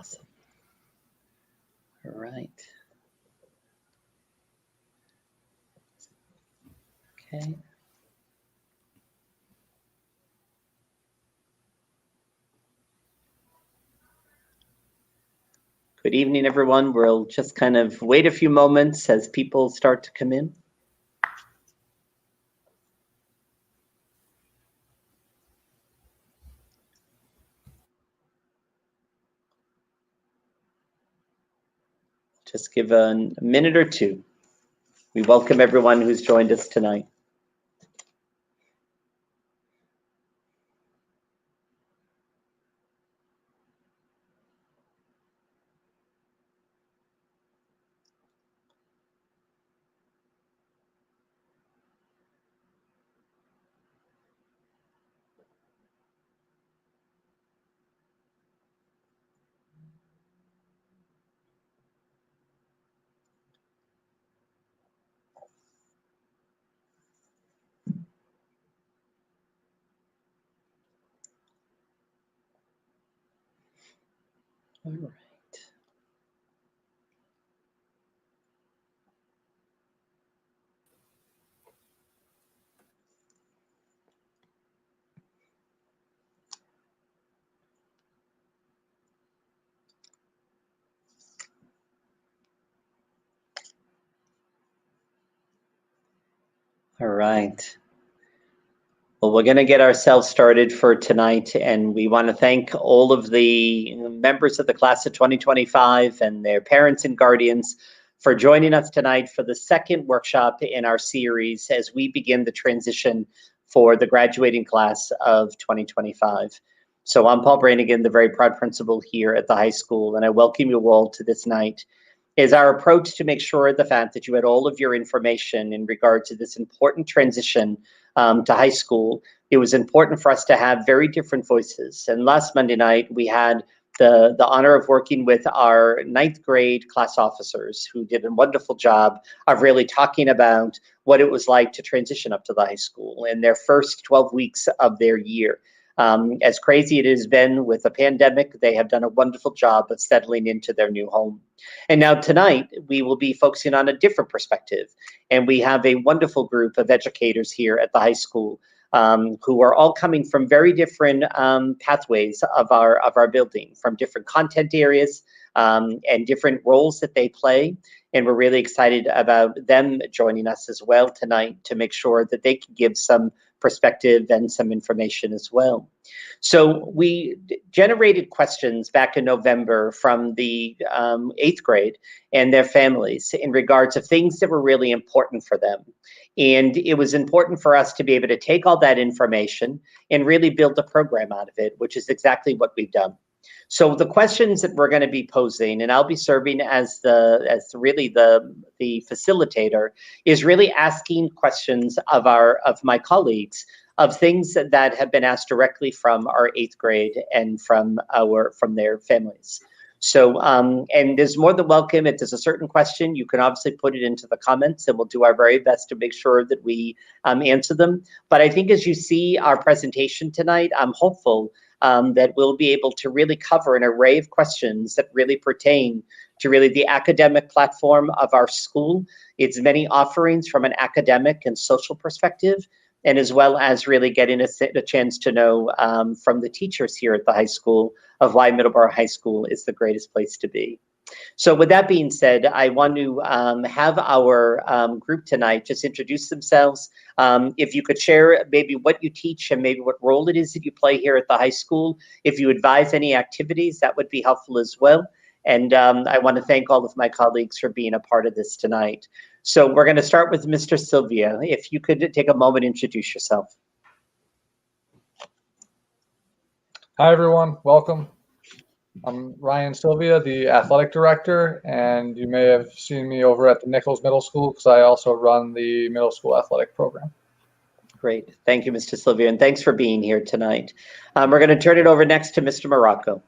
Awesome. All right. Okay. Good evening, everyone. We'll just kind of wait a few moments as people start to come in. Just give a minute or two. We welcome everyone who's joined us tonight. All right. All right. Well, we're going to get ourselves started for tonight, and we want to thank all of the members of the class of 2025 and their parents and guardians for joining us tonight for the second workshop in our series as we begin the transition for the graduating class of 2025. So I'm Paul Brannigan, the very proud principal here at the high school, and I welcome you all to this night. Is our approach to make sure the fact that you had all of your information in regard to this important transition to high school. It was important for us to have very different voices. And last Monday night, we had the honor of working with our 9th grade class officers who did a wonderful job of really talking about what it was like to transition up to the high school in their first 12 weeks of their year. As crazy it has been with the pandemic, they have done a wonderful job of settling into their new home. And now tonight, we will be focusing on a different perspective. And we have a wonderful group of educators here at the high school who are all coming from very different pathways of our building, from different content areas and different roles that they play. And we're really excited about them joining us as well tonight to make sure that they can give some perspective and some information as well. So we generated questions back in November from the 8th grade and their families in regards to things that were really important for them. And it was important for us to be able to take all that information and really build a program out of it, which is exactly what we've done. So the questions that we're going to be posing, and I'll be serving as really the facilitator, is really asking questions of my colleagues of things that have been asked directly from our 8th grade and from their families. So, and there's more than welcome. If there's a certain question, you can obviously put it into the comments and we'll do our very best to make sure that we answer them. But I think as you see our presentation tonight, I'm hopeful that we'll be able to really cover an array of questions that really pertain to really the academic platform of our school, its many offerings from an academic and social perspective, and as well as really getting a chance to know from the teachers here at the high school of why Middleborough High School is the greatest place to be. So with that being said, I want to have our group tonight just introduce themselves. If you could share maybe what you teach and maybe what role it is that you play here at the high school. If you advise any activities, that would be helpful as well. And I want to thank all of my colleagues for being a part of this tonight. So we're going to start with Mr. Sylvia. If you could take a moment, introduce yourself. Hi, everyone. Welcome. I'm Ryan Sylvia, the athletic director, and you may have seen me over at the Nichols Middle School because I also run the middle school athletic program. Great. Thank you, Mr. Sylvia, and thanks for being here tonight. We're going to turn it over next to Mr. Morocco.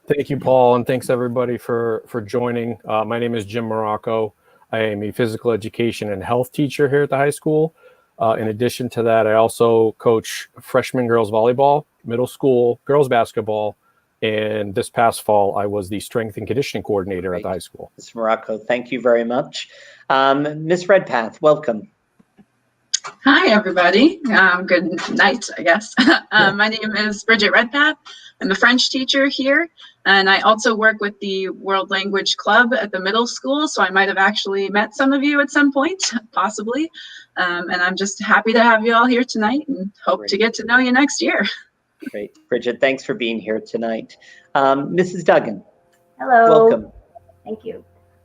Thank you, Paul, and thanks everybody for joining. My name is Jim Morocco. I am a physical education and health teacher here at the high school. In addition to that, I also coach freshman girls volleyball, middle school girls basketball, And this past fall, I was the strength and conditioning coordinator at the high school. Ms. Morocco, thank you very much. Ms. Redpath, welcome. Hi, everybody. Good night, I guess. My name is Bridget Redpath. I'm a French teacher here, and I also work with the World Language Club at the middle school, so I might have actually met some of you at some point, possibly. And I'm just happy to have you all here tonight and hope to get to know you next year. Great. Bridget, thanks for being here tonight. Mrs. Duggan. Hello. Welcome. Thank you.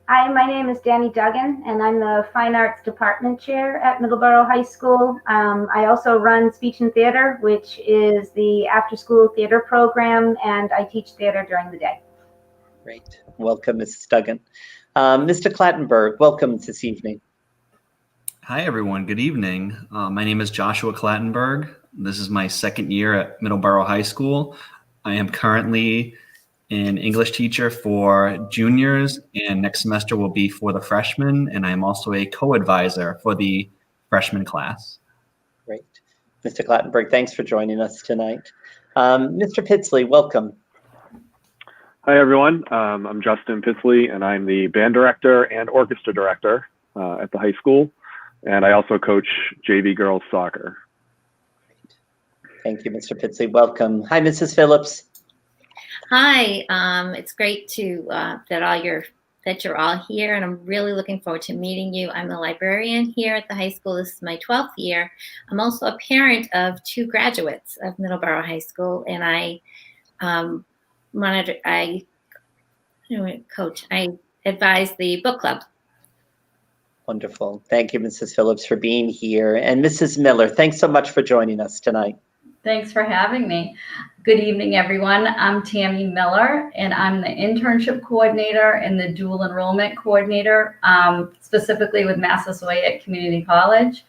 Hi, my name is Danny Duggan, and I'm the Fine Arts Department Chair at Middleborough High School. I also run Speech and Theater, which is the after-school theater program, and I teach theater during the day. Great. Welcome, Mrs. Duggan. Mr. Clattenburg, welcome this evening. Hi, everyone. Good evening. My name is Joshua Clattenburg. This is my second year at Middleborough High School. I am currently an English teacher for juniors, and next semester will be for the freshmen, and I am also a co-advisor for the freshman class. Great. Mr. Clattenburg, thanks for joining us tonight. Mr. Pitsley, welcome. Hi, everyone. I'm Justin Pitsley, and I'm the band director and orchestra director at the high school, and I also coach JV girls soccer. Great. Thank you, Mr. Pitsley. Welcome. Hi, Mrs. Phillips. Hi, it's great to that you're all here, and I'm really looking forward to meeting you. I'm the librarian here at the high school. This is my 12th year. I'm also a parent of 2 graduates of Middleborough High School, and I advise the book club. Wonderful. Thank you, Mrs. Phillips, for being here. And Mrs. Miller, thanks so much for joining us tonight. Thanks for having me. Good evening, everyone. I'm Tammy Miller, and I'm the internship coordinator and the dual enrollment coordinator, specifically with Massasoit Community College.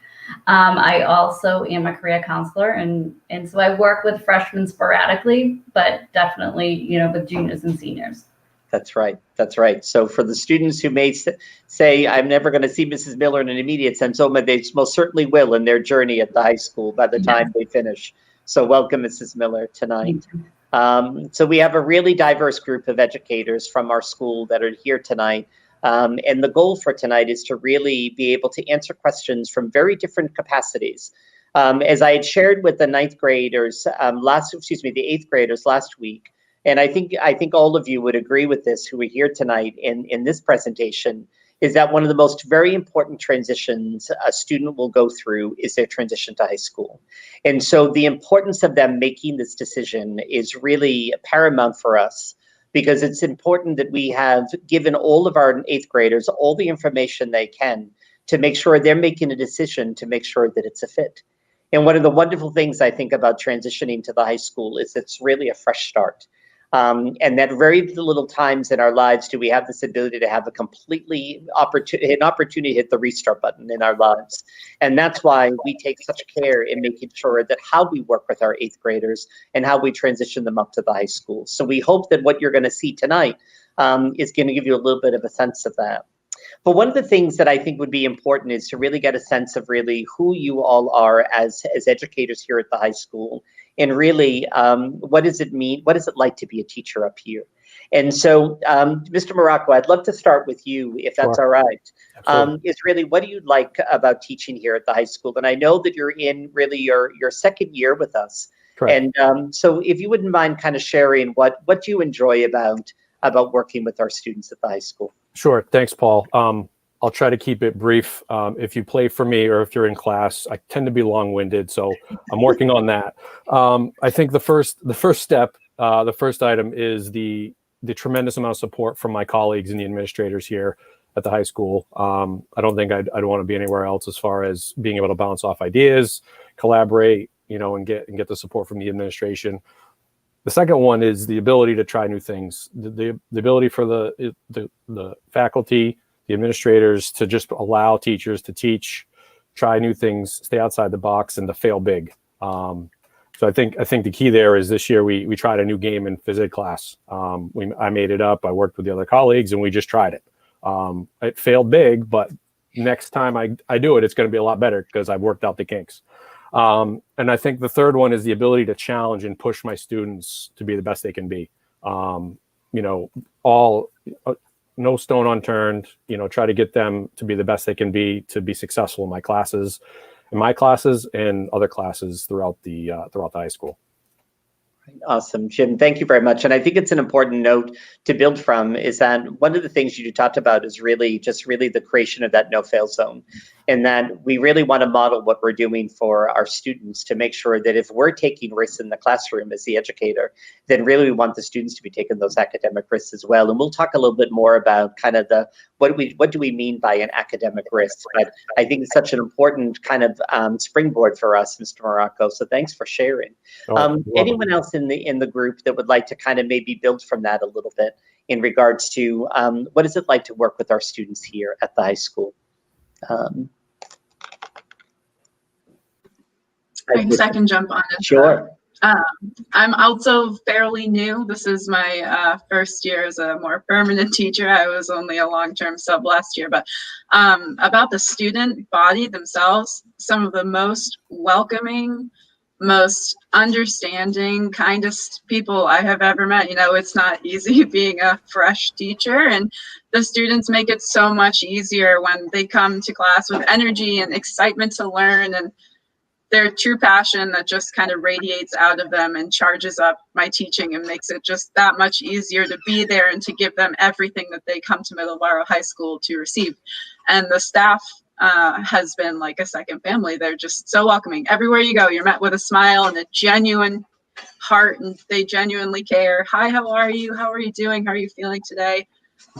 I also am a career counselor, and so I work with freshmen sporadically, but definitely, with juniors and seniors. That's right. That's right. So for the students who may say, I'm never going to see Mrs. Miller in an immediate sense, they most certainly will in their journey at the high school by the time they finish. So welcome, Mrs. Miller, tonight. So we have a really diverse group of educators from our school that are here tonight. And the goal for tonight is to really be able to answer questions from very different capacities. As I had shared with the the 8th graders last week, and I think all of you would agree with this who are here tonight in this presentation, is that one of the most very important transitions a student will go through is their transition to high school. And so the importance of them making this decision is really paramount for us, because it's important that we have given all of our 8th graders all the information they can to make sure they're making a decision to make sure that it's a fit. And one of the wonderful things I think about transitioning to the high school is it's really a fresh start. And that very little times in our lives do we have this ability to have an opportunity to hit the restart button in our lives. And that's why we take such care in making sure that how we work with our 8th graders and how we transition them up to the high school. So we hope that what you're going to see tonight is going to give you a little bit of a sense of that. But one of the things that I think would be important is to really get a sense of really who you all are as educators here at the high school. And really, what does it mean? What is it like to be a teacher up here? And so, Mr. Morocco, I'd love to start with you, if that's all right. Is really, what do you like about teaching here at the high school? And I know that you're in really your second year with us. Correct. And so if you wouldn't mind kind of sharing what you enjoy about working with our students at the high school. Sure. Thanks, Paul. I'll try to keep it brief. If you play for me or if you're in class, I tend to be long-winded, so I'm working on that. I think the first step, the first item is the tremendous amount of support from my colleagues and the administrators here at the high school. I don't think I'd want to be anywhere else as far as being able to bounce off ideas, collaborate, and get the support from the administration. The second one is the ability to try new things, the ability for the faculty, the administrators to just allow teachers to teach, try new things, stay outside the box, and to fail big. So I think the key there is this year we tried a new game in phys ed class. I made it up. I worked with the other colleagues, and we just tried it. It failed big, but next time I do it, it's going to be a lot better because I've worked out the kinks. And I think the third one is the ability to challenge and push my students to be the best they can be. all no stone unturned, try to get them to be the best they can be to be successful in my classes and other classes throughout the high school. Awesome, Jim. Thank you very much. And I think it's an important note to build from is that one of the things you talked about is really the creation of that no-fail zone. And that we really want to model what we're doing for our students to make sure that if we're taking risks in the classroom as the educator, then really we want the students to be taking those academic risks as well. And we'll talk a little bit more about kind of what do we mean by an academic risk. But I think it's such an important kind of springboard for us, Mr. Morocco. So thanks for sharing. Anyone else in the group that would like to kind of maybe build from that a little bit in regards to what is it like to work with our students here at the high school? I guess I can jump on it. Sure. I'm also fairly new. This is my first year as a more permanent teacher. I was only a long-term sub last year, but about the student body themselves, some of the most welcoming, most understanding, kindest people I have ever met. It's not easy being a fresh teacher, and the students make it so much easier when they come to class with energy and excitement to learn, and their true passion that just kind of radiates out of them and charges up my teaching and makes it just that much easier to be there and to give them everything that they come to Middleborough High School to receive. And the staff has been like a second family. They're just so welcoming. Everywhere you go, you're met with a smile and a genuine heart, and they genuinely care. Hi, how are you? How are you doing? How are you feeling today?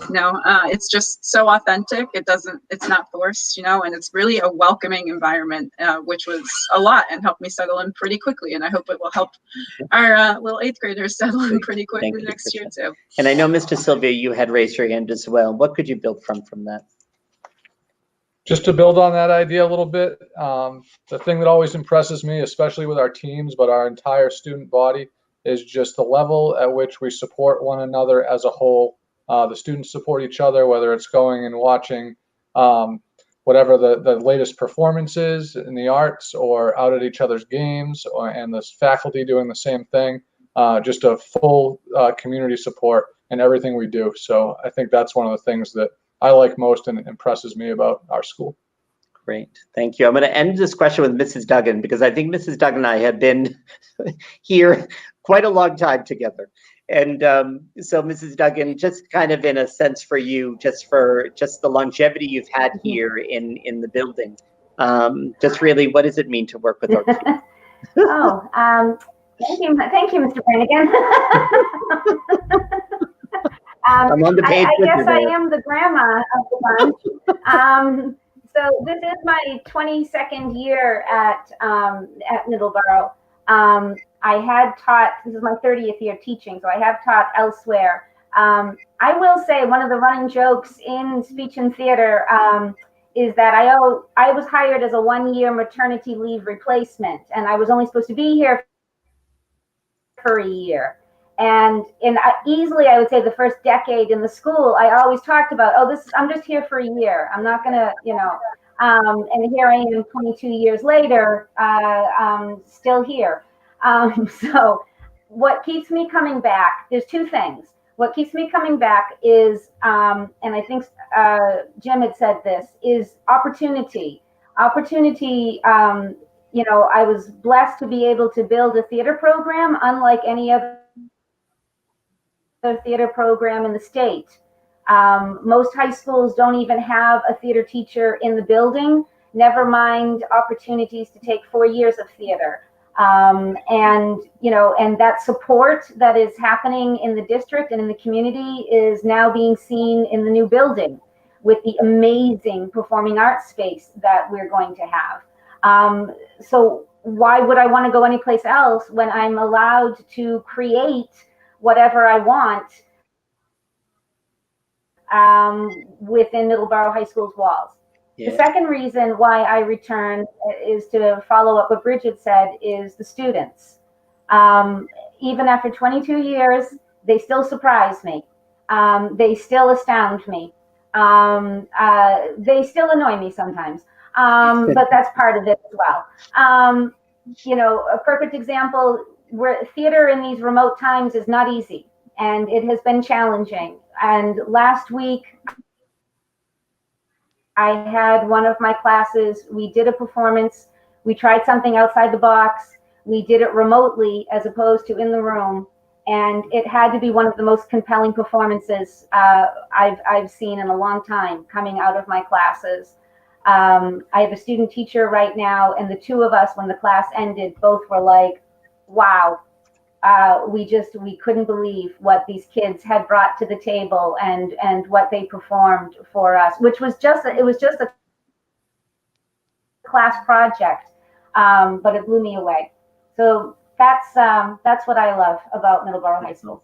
It's just so authentic. It's not forced, and it's really a welcoming environment, which was a lot and helped me settle in pretty quickly. And I hope it will help our little 8th graders settle in pretty quickly next year too. And I know, Mr. Sylvia, you had raised your hand as well. What could you build from that? Just to build on that idea a little bit, the thing that always impresses me, especially with our teams, but our entire student body, is just the level at which we support one another as a whole. The students support each other, whether it's going and watching whatever the latest performances in the arts or out at each other's games, and the faculty doing the same thing. Just a full community support in everything we do. So I think that's one of the things that I like most and impresses me about our school. Great, thank you. I'm going to end this question with Mrs. Duggan, because I think Mrs. Duggan and I have been here quite a long time together. And so Mrs. Duggan, just kind of in a sense for you, just the longevity you've had here in the building, just really, what does it mean to work with our team? Thank you, Mr. Brannigan. I'm on the page I with guess you there. I am the grandma of the bunch. So this is my 22nd year at Middleborough. I had taught, this is my 30th year teaching, so I have taught elsewhere. I will say one of the running jokes in speech and theater is that I was hired as a 1-year maternity leave replacement, and I was only supposed to be here for a year. And easily, I would say the first decade in the school, I always talked about, I'm just here for a year. I'm not gonna, and here I am 22 years later, still here. So what keeps me coming back, there's two things. What keeps me coming back is, and I think Jim had said this, is opportunity. Opportunity, I was blessed to be able to build a theater program unlike any other theater program in the state. Most high schools don't even have a theater teacher in the building, never mind opportunities to take 4 years of theater. And that support that is happening in the district and in the community is now being seen in the new building with the amazing performing arts space that we're going to have. So why would I want to go anyplace else when I'm allowed to create whatever I want within Middleborough High School's walls? Yeah. The second reason why I return is to follow up what Bridget said, is the students. Even after 22 years, they still surprise me. They still astound me. They still annoy me sometimes, but that's part of it as well. A perfect example, where theater in these remote times is not easy. and it has been challenging. And last week, I had one of my classes, we did a performance, we tried something outside the box, we did it remotely as opposed to in the room, and it had to be one of the most compelling performances I've seen in a long time coming out of my classes. I have a student teacher right now, and the two of us, when the class ended, both were like, wow, we couldn't believe what these kids had brought to the table and what they performed for us, which was just a class project, but it blew me away. So that's what I love about Middleborough High School.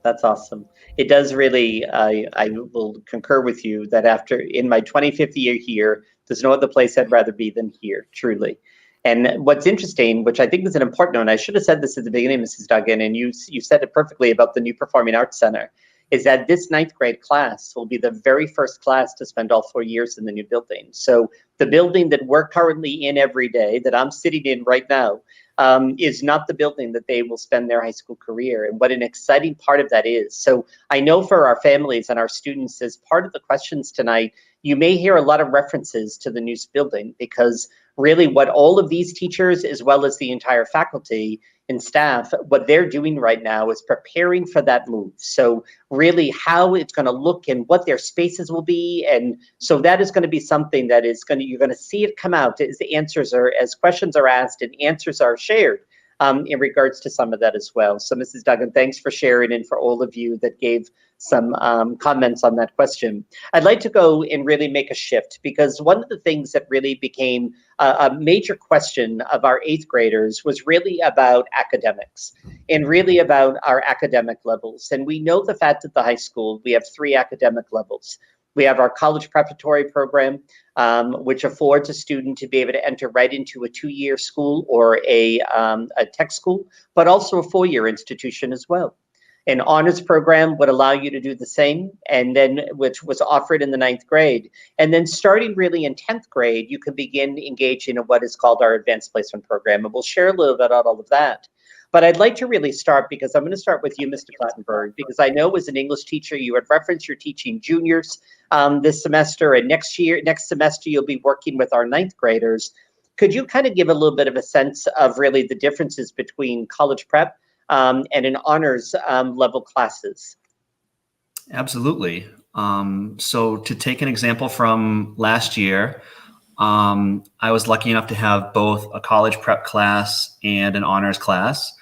That's awesome. It does really, I will concur with you that after in my 25th year here, there's no other place I'd rather be than here, truly. And what's interesting, which I think is an important one, I should have said this at the beginning, Mrs. Duggan, and you said it perfectly about the new Performing Arts Center, is that this 9th grade class will be the very first class to spend all 4 years in the new building. So the building that we're currently in every day, that I'm sitting in right now, is not the building that they will spend their high school career. And what an exciting part of that is. So I know for our families and our students, as part of the questions tonight, you may hear a lot of references to the new building, because really what all of these teachers, as well as the entire faculty and staff, what they're doing right now is preparing for that move. So really how it's going to look and what their spaces will be. And so that is going to be something that is going to, you're going to see it come out as the answers are, as questions are asked and answers are shared in regards to some of that as well. So Mrs. Duggan, thanks for sharing, and for all of you that gave some comments on that question. I'd like to go and really make a shift, because one of the things that really became a major question of our 8th graders was really about academics and really about our academic levels. And we know the fact that the high school, we have 3 academic levels. We have our college preparatory program, which affords a student to be able to enter right into a 2-year school or a tech school, but also a 4-year institution as well. An honors program would allow you to do the same, and then which was offered in the 9th grade. And then starting really in 10th grade, you can begin engaging in what is called our advanced placement program. And we'll share a little bit about all of that. But I'd like to really start, because I'm going to start with you, Mr. Clattenburg, because I know as an English teacher, you had referenced you're teaching juniors this semester, and next semester, you'll be working with our 9th graders. Could you kind of give a little bit of a sense of really the differences between college prep and in honors level classes? Absolutely. So to take an example from last year, I was lucky enough to have both a college prep class and an honors class.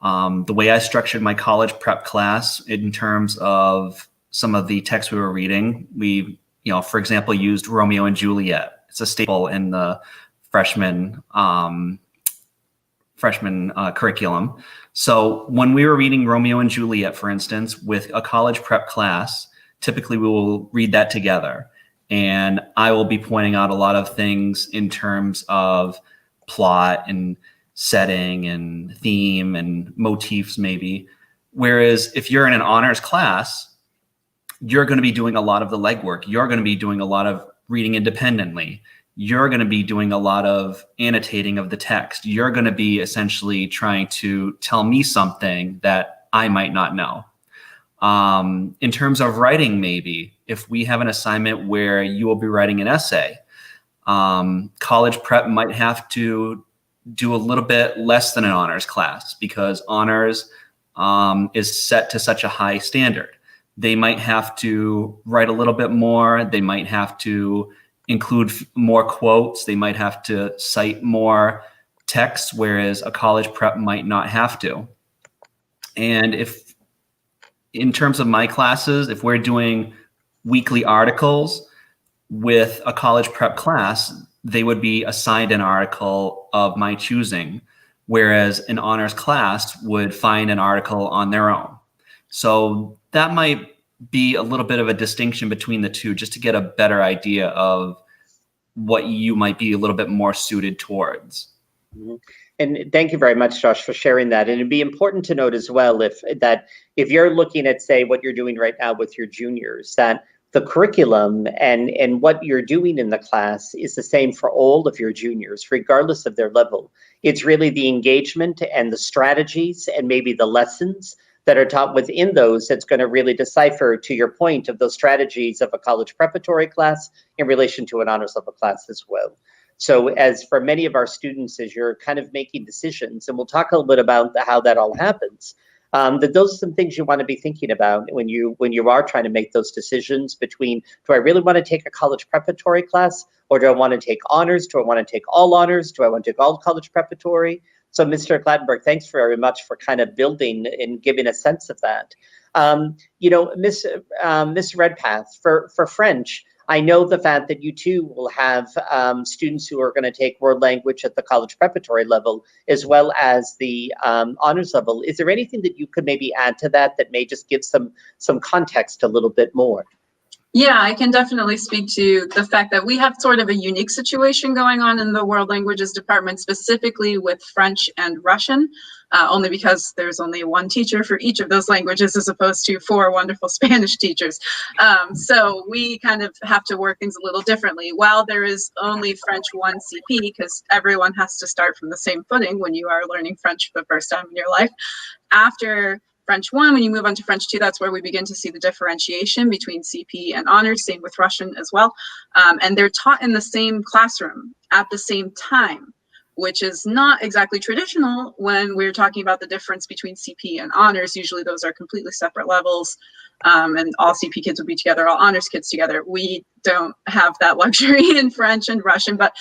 The way I structured my college prep class in terms of some of the texts we were reading, we, for example, used Romeo and Juliet. It's a staple in the freshman curriculum. So when we were reading Romeo and Juliet, for instance, with a college prep class, typically we will read that together. And I will be pointing out a lot of things in terms of plot and setting and theme and motifs maybe. Whereas if you're in an honors class, you're going to be doing a lot of the legwork. You're going to be doing a lot of reading independently. You're going to be doing a lot of annotating of the text. You're going to be essentially trying to tell me something that I might not know. In terms of writing, maybe if we have an assignment where you will be writing an essay, college prep might have to do a little bit less than an honors class, because honors is set to such a high standard. They might have to write a little bit more. They might have to include more quotes. They might have to cite more text, whereas a college prep might not have to. And if, in terms of my classes, if we're doing weekly articles with a college prep class, they would be assigned an article of my choosing, whereas an honors class would find an article on their own. So that might be a little bit of a distinction between the two, just to get a better idea of what you might be a little bit more suited towards. Mm-hmm. And thank you very much, Josh, for sharing that. And it'd be important to note as well, if you're looking at, say, what you're doing right now with your juniors, that the curriculum and what you're doing in the class is the same for all of your juniors, regardless of their level. It's really the engagement and the strategies and maybe the lessons that are taught within those that's going to really decipher, to your point, of those strategies of a college preparatory class in relation to an honors level class as well. So as for many of our students, as you're kind of making decisions, and we'll talk a little bit about how that all happens, that those are some things you want to be thinking about when you are trying to make those decisions between, do I really want to take a college preparatory class, or do I want to take honors? Do I want to take all honors? Do I want to take all college preparatory? So Mr. Clattenburg, thanks very much for kind of building and giving a sense of that. Miss Redpath, for French, I know the fact that you too will have students who are going to take world language at the college preparatory level as well as the honors level. Is there anything that you could maybe add to that that may just give some context a little bit more? Yeah, I can definitely speak to the fact that we have sort of a unique situation going on in the world languages department, specifically with French and Russian, only because there's only one teacher for each of those languages as opposed to 4 wonderful Spanish teachers. So we kind of have to work things a little differently. While there is only French 1 CP, because everyone has to start from the same footing when you are learning French for the first time in your life, after French 1, when you move on to French 2, that's where we begin to see the differentiation between CP and honors, same with Russian as well. And they're taught in the same classroom at the same time, which is not exactly traditional when we're talking about the difference between CP and honors. Usually those are completely separate levels, and all CP kids would be together, all honors kids together. We don't have that luxury in French and Russian, but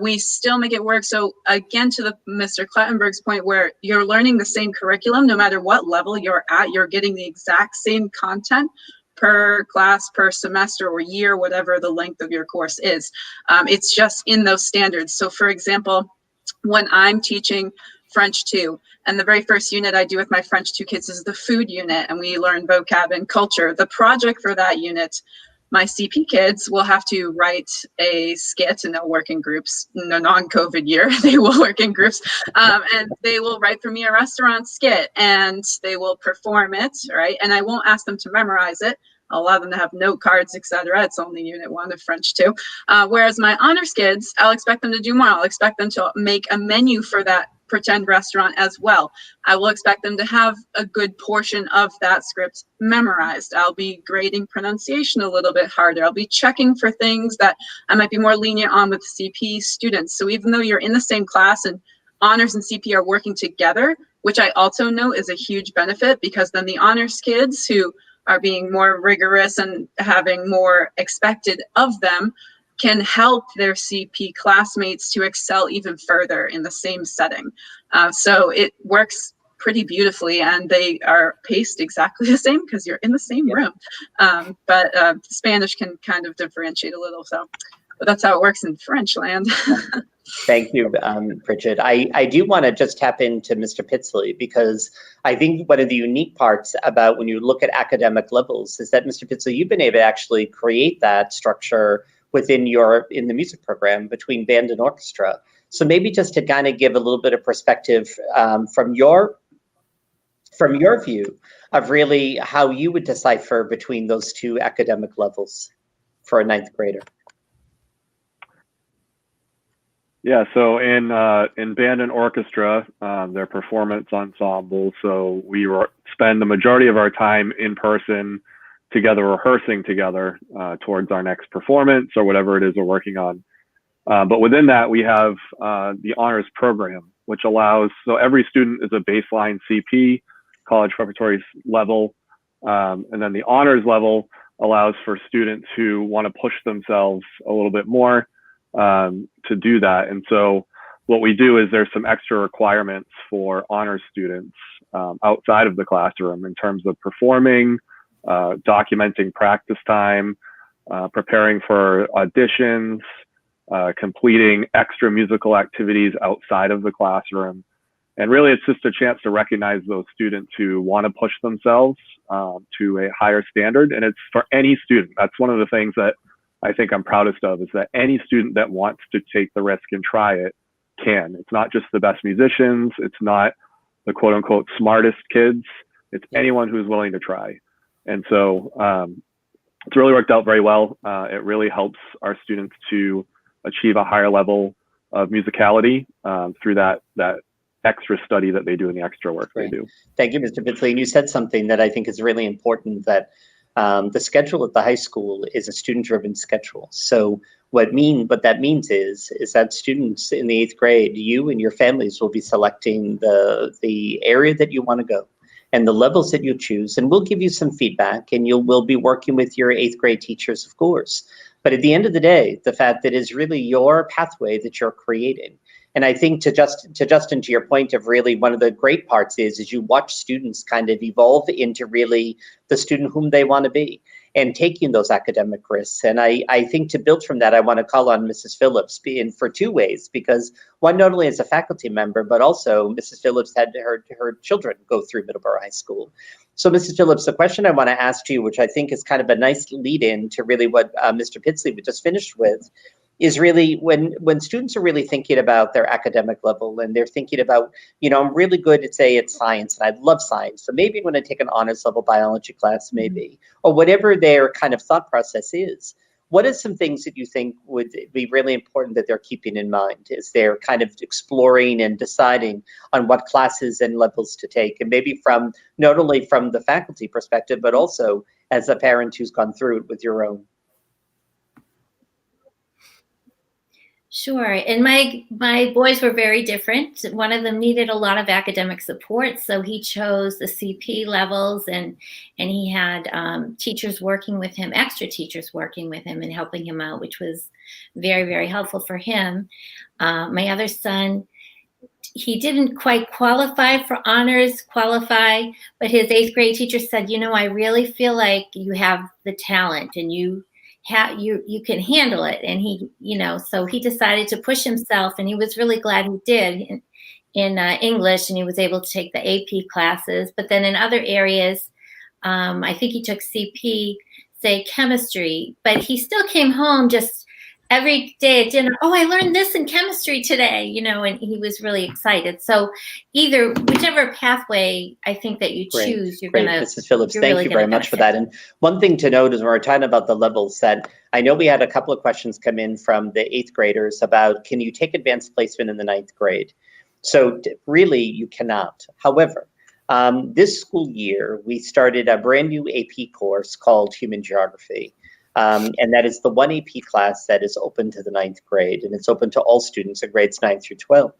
we still make it work. So again, to the Mr. Clattenburg's point, where you're learning the same curriculum, no matter what level you're at, you're getting the exact same content per class, per semester or year, whatever the length of your course is. It's just in those standards. So for example, when I'm teaching French 2, and the very first unit I do with my French 2 kids is the food unit, and we learn vocab and culture. The project for that unit, my CP kids will have to write a skit, and they'll work in groups. In a non-COVID year, they will work in groups, and they will write for me a restaurant skit, and they will perform it, right? And I won't ask them to memorize it. I'll allow them to have note cards, etc. It's only unit 1 of French 2. Whereas my honors kids, I'll expect them to do more. I'll expect them to make a menu for that pretend restaurant as well. I will expect them to have a good portion of that script memorized. I'll be grading pronunciation a little bit harder. I'll be checking for things that I might be more lenient on with CP students. So even though you're in the same class and honors and CP are working together, which I also know is a huge benefit, because then the honors kids who are being more rigorous and having more expected of them can help their CP classmates to excel even further in the same setting. So it works pretty beautifully, and they are paced exactly the same because you're in the same room. But Spanish can kind of differentiate a little, but that's how it works in French land. Thank you, Bridget. I do want to just tap into Mr. Pitsley, because I think one of the unique parts about when you look at academic levels is that, Mr. Pitsley, you've been able to actually create that structure within in the music program between band and orchestra. So maybe just to kind of give a little bit of perspective from your view of really how you would decipher between those 2 academic levels for a 9th grader. Yeah, so in band and orchestra, they're performance ensembles. So we spend the majority of our time in person together, rehearsing together towards our next performance or whatever it is we're working on. But within that, we have the honors program, which allows, so every student is a baseline CP, college preparatory level, and then the honors level allows for students who want to push themselves a little bit more to do that. And so what we do is there's some extra requirements for honors students outside of the classroom in terms of performing, documenting practice time, preparing for auditions, completing extra musical activities outside of the classroom. And really, it's just a chance to recognize those students who want to push themselves to a higher standard. And it's for any student. That's one of the things that I think I'm proudest of, is that any student that wants to take the risk and try it can. It's not just the best musicians. It's not the quote unquote smartest kids. It's anyone who's willing to try. And so it's really worked out very well. It really helps our students to achieve a higher level of musicality through that extra study that they do and the extra work Great. they do. Thank you, Mr. Bitsley. And you said something that I think is really important, that the schedule at the high school is a student-driven schedule. So what that means is that students in the 8th grade, you and your families will be selecting the area that you want to go and the levels that you choose, and we'll give you some feedback, and we'll be working with your 8th grade teachers, of course. But at the end of the day, the fact that is really your pathway that you're creating. And I think to Justin, to your point of really one of the great parts is you watch students kind of evolve into really the student whom they want to be and taking those academic risks. And I think to build from that, I want to call on Mrs. Phillips for 2 ways, because one, not only as a faculty member, but also Mrs. Phillips had her children go through Middleborough High School. So Mrs. Phillips, the question I want to ask you, which I think is kind of a nice lead in to really what Mr. Pitsley just finished with, is really when students are really thinking about their academic level and they're thinking about, I'm really good at, say, at science, and I love science, so maybe I'm going to take an honors level biology class, maybe, or whatever their kind of thought process is. What are some things that you think would be really important that they're keeping in mind as they're kind of exploring and deciding on what classes and levels to take, and maybe from not only from the faculty perspective, but also as a parent who's gone through it with your own? Sure. And my boys were very different. One of them needed a lot of academic support, so he chose the CP levels, and he had teachers working with him, extra teachers working with him and helping him out, which was very, very helpful for him. My other son, he didn't quite qualify, but his 8th grade teacher said, I really feel like you have the talent and you can handle it. And he, so he decided to push himself, and he was really glad he did in English, and he was able to take the AP classes. But then in other areas, I think he took CP, say chemistry, but he still came home just every day at dinner. Oh, I learned this in chemistry today, and he was really excited. So whichever pathway I think that you choose, you're going to. Mrs. Phillips, thank you very much for that. And one thing to note is when we're talking about the levels, that I know we had a couple of questions come in from the 8th graders about, can you take advanced placement in the 9th grade? So really, you cannot. However, this school year, we started a brand new AP course called Human Geography. And that is the one AP class that is open to the 9th grade, and it's open to all students in grades 9 through 12.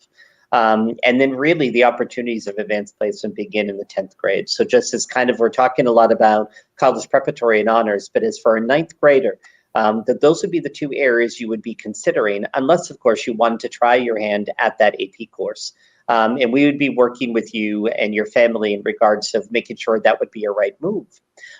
And then really the opportunities of advanced placement begin in the 10th grade. So just as kind of, we're talking a lot about college preparatory and honors, but as for a 9th grader, that those would be the 2 areas you would be considering, unless of course you wanted to try your hand at that AP course. And we would be working with you and your family in regards of making sure that would be a right move.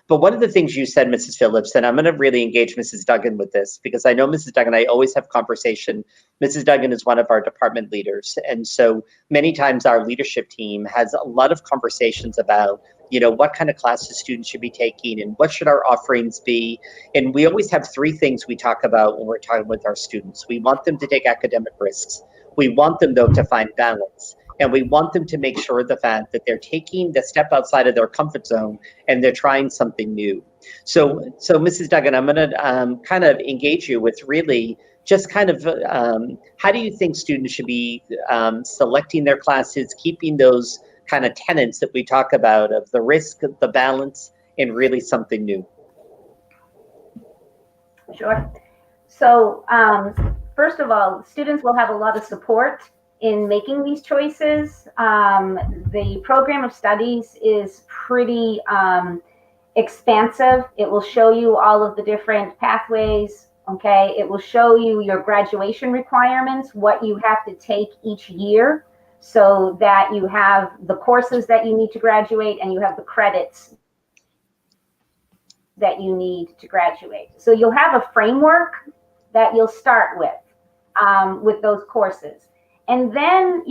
But one of the things you said, Mrs. Phillips, and I'm going to really engage Mrs. Duggan with this, because I know Mrs. Duggan, I always have conversation. Mrs. Duggan is one of our department leaders. And so many times our leadership team has a lot of conversations about, what kind of classes students should be taking and what should our offerings be. And we always have 3 things we talk about when we're talking with our students. We want them to take academic risks. We want them, though, to find balance. And we want them to make sure the fact that they're taking the step outside of their comfort zone and they're trying something new. So Mrs. Duggan, I'm going to kind of engage you with really just kind of how do you think students should be selecting their classes, keeping those kind of tenets that we talk about of the risk, the balance, and really something new? Sure. So first of all, students will have a lot of support in making these choices. The program of studies is pretty expansive. It will show you all of the different pathways, okay? It will show you your graduation requirements, what you have to take each year, so that you have the courses that you need to graduate and you have the credits that you need to graduate. So you'll have a framework that you'll start with those courses. And then,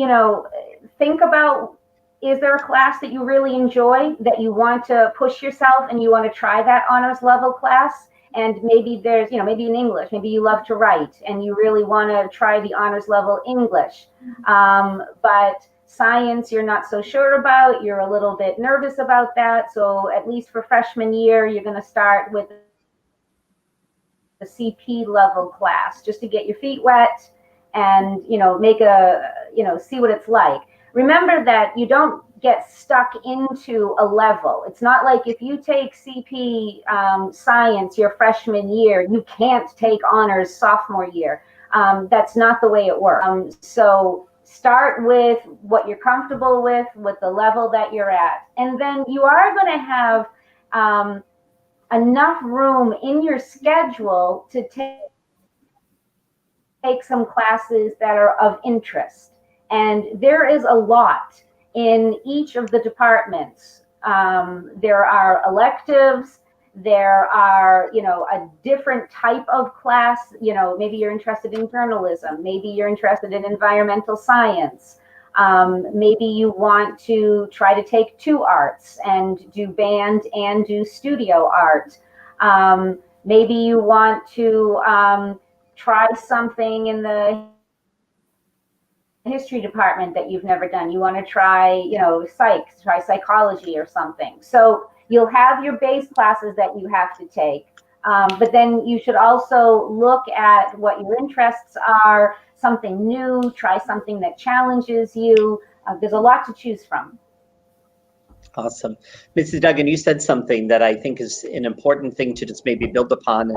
think about, is there a class that you really enjoy, that you want to push yourself and you want to try that honors level class? And maybe there's, maybe in English, maybe you love to write and you really want to try the honors level English. But science, you're not so sure about, you're a little bit nervous about that. So at least for freshman year, you're going to start with the CP level class just to get your feet wet and, make see what it's like. remember that you don't get stuck into a level. It's not like if you take CP science your freshman year, you can't take honors sophomore year. That's not the way it works. So start with what you're comfortable with the level that you're at. And then you are going to have enough room in your schedule to take some classes that are of interest. And there is a lot in each of the departments. There are electives, there are, a different type of class, maybe you're interested in journalism, maybe you're interested in environmental science. Maybe you want to try to take 2 arts and do band and do studio art. Maybe you want to try something in the history department that you've never done. You want to try, try psychology or something. So you'll have your base classes that you have to take, but then you should also look at what your interests are, something new, try something that challenges you. There's a lot to choose from. Awesome. Mrs. Duggan, you said something that I think is an important thing to just maybe build upon.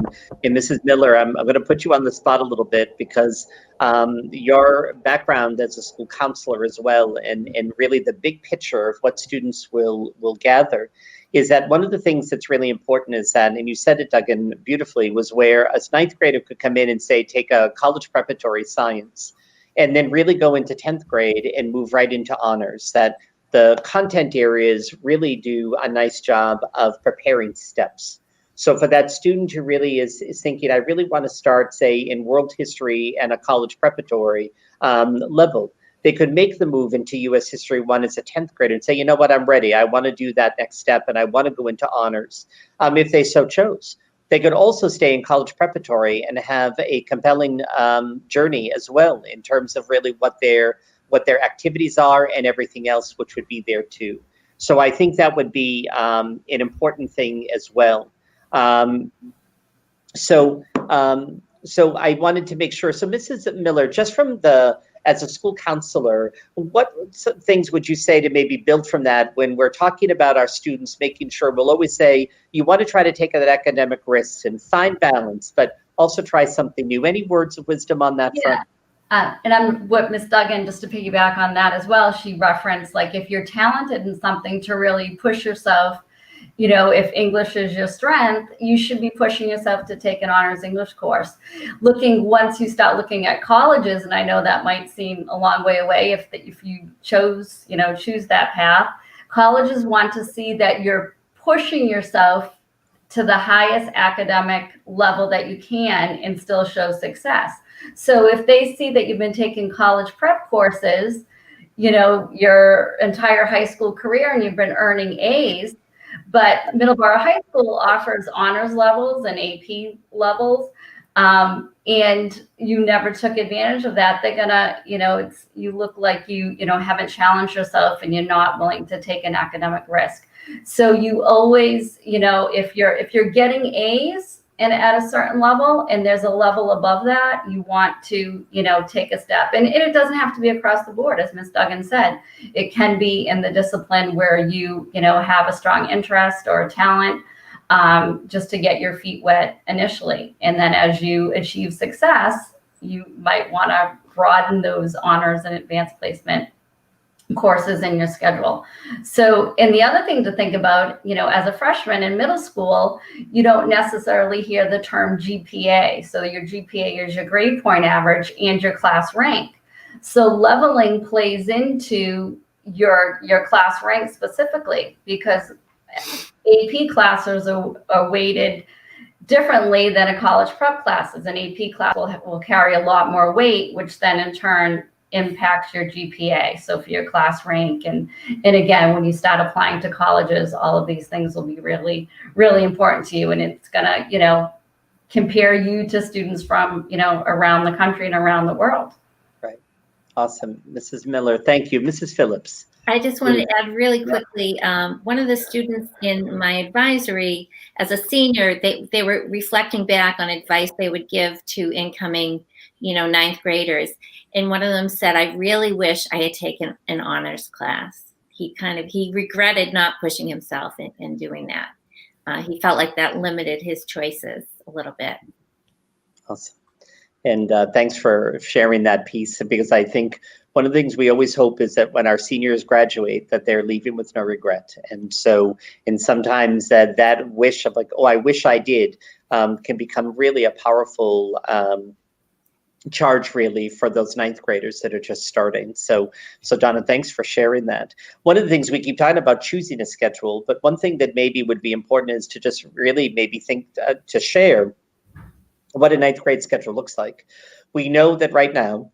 And Mrs. Miller, I'm going to put you on the spot a little bit because your background as a school counselor as well, and really the big picture of what students will gather, is that one of the things that's really important is that, and you said it, Duggan, beautifully, was where a 9th grader could come in and say, take a college preparatory science, and then really go into 10th grade and move right into honors. That the content areas really do a nice job of preparing steps. So for that student who really is thinking, I really want to start, say, in world history and a college preparatory level, they could make the move into U.S. History 1 as a 10th grader and say, you know what, I'm ready. I want to do that next step and I want to go into honors if they so chose. They could also stay in college preparatory and have a compelling journey as well in terms of really what their activities are and everything else, which would be there too. So I think that would be an important thing as well. So I wanted to make sure. So Mrs. Miller, just from as a school counselor, what things would you say to maybe build from that when we're talking about our students, making sure we'll always say, you want to try to take that academic risks and find balance, but also try something new. Any words of wisdom on that front? And what Ms. Duggan, just to piggyback on that as well, she referenced, like, if you're talented in something, to really push yourself, if English is your strength, you should be pushing yourself to take an honors English course. Once you start looking at colleges, and I know that might seem a long way away if you choose that path, colleges want to see that you're pushing yourself to the highest academic level that you can and still show success. So if they see that you've been taking college prep courses, your entire high school career and you've been earning A's, but Middleborough High School offers honors levels and AP levels, and you never took advantage of that, they're gonna, you look like you haven't challenged yourself and you're not willing to take an academic risk. So you always, if you're getting A's and at a certain level, and there's a level above that, you want to, take a step. And it doesn't have to be across the board, as Ms. Duggan said. It can be in the discipline where you, have a strong interest or a talent, just to get your feet wet initially. And then as you achieve success, you might want to broaden those honors and advanced placement courses in your schedule. So, and the other thing to think about, as a freshman in middle school, you don't necessarily hear the term GPA. So your GPA is your grade point average and your class rank. So leveling plays into your class rank specifically, because AP classes are weighted differently than a college prep classes. An AP class will carry a lot more weight, which then in turn impacts your GPA. So for your class rank, and again, when you start applying to colleges, all of these things will be really, really important to you. And it's gonna, compare you to students from, around the country and around the world. Right. Awesome. Mrs. Miller, thank you. Mrs. Phillips. I just wanted to add really quickly, one of the students in my advisory as a senior, they were reflecting back on advice they would give to incoming, 9th graders. And one of them said, I really wish I had taken an honors class. He regretted not pushing himself in doing that. He felt like that limited his choices a little bit. Awesome. And thanks for sharing that piece, because I think one of the things we always hope is that when our seniors graduate, that they're leaving with no regret. And sometimes that wish of like, oh, I wish I did, can become really a powerful charge really for those ninth graders that are just starting. So Donna, thanks for sharing that. One of the things we keep talking about choosing a schedule, but one thing that maybe would be important is to just really maybe think to share what a ninth grade schedule looks like. We know that right now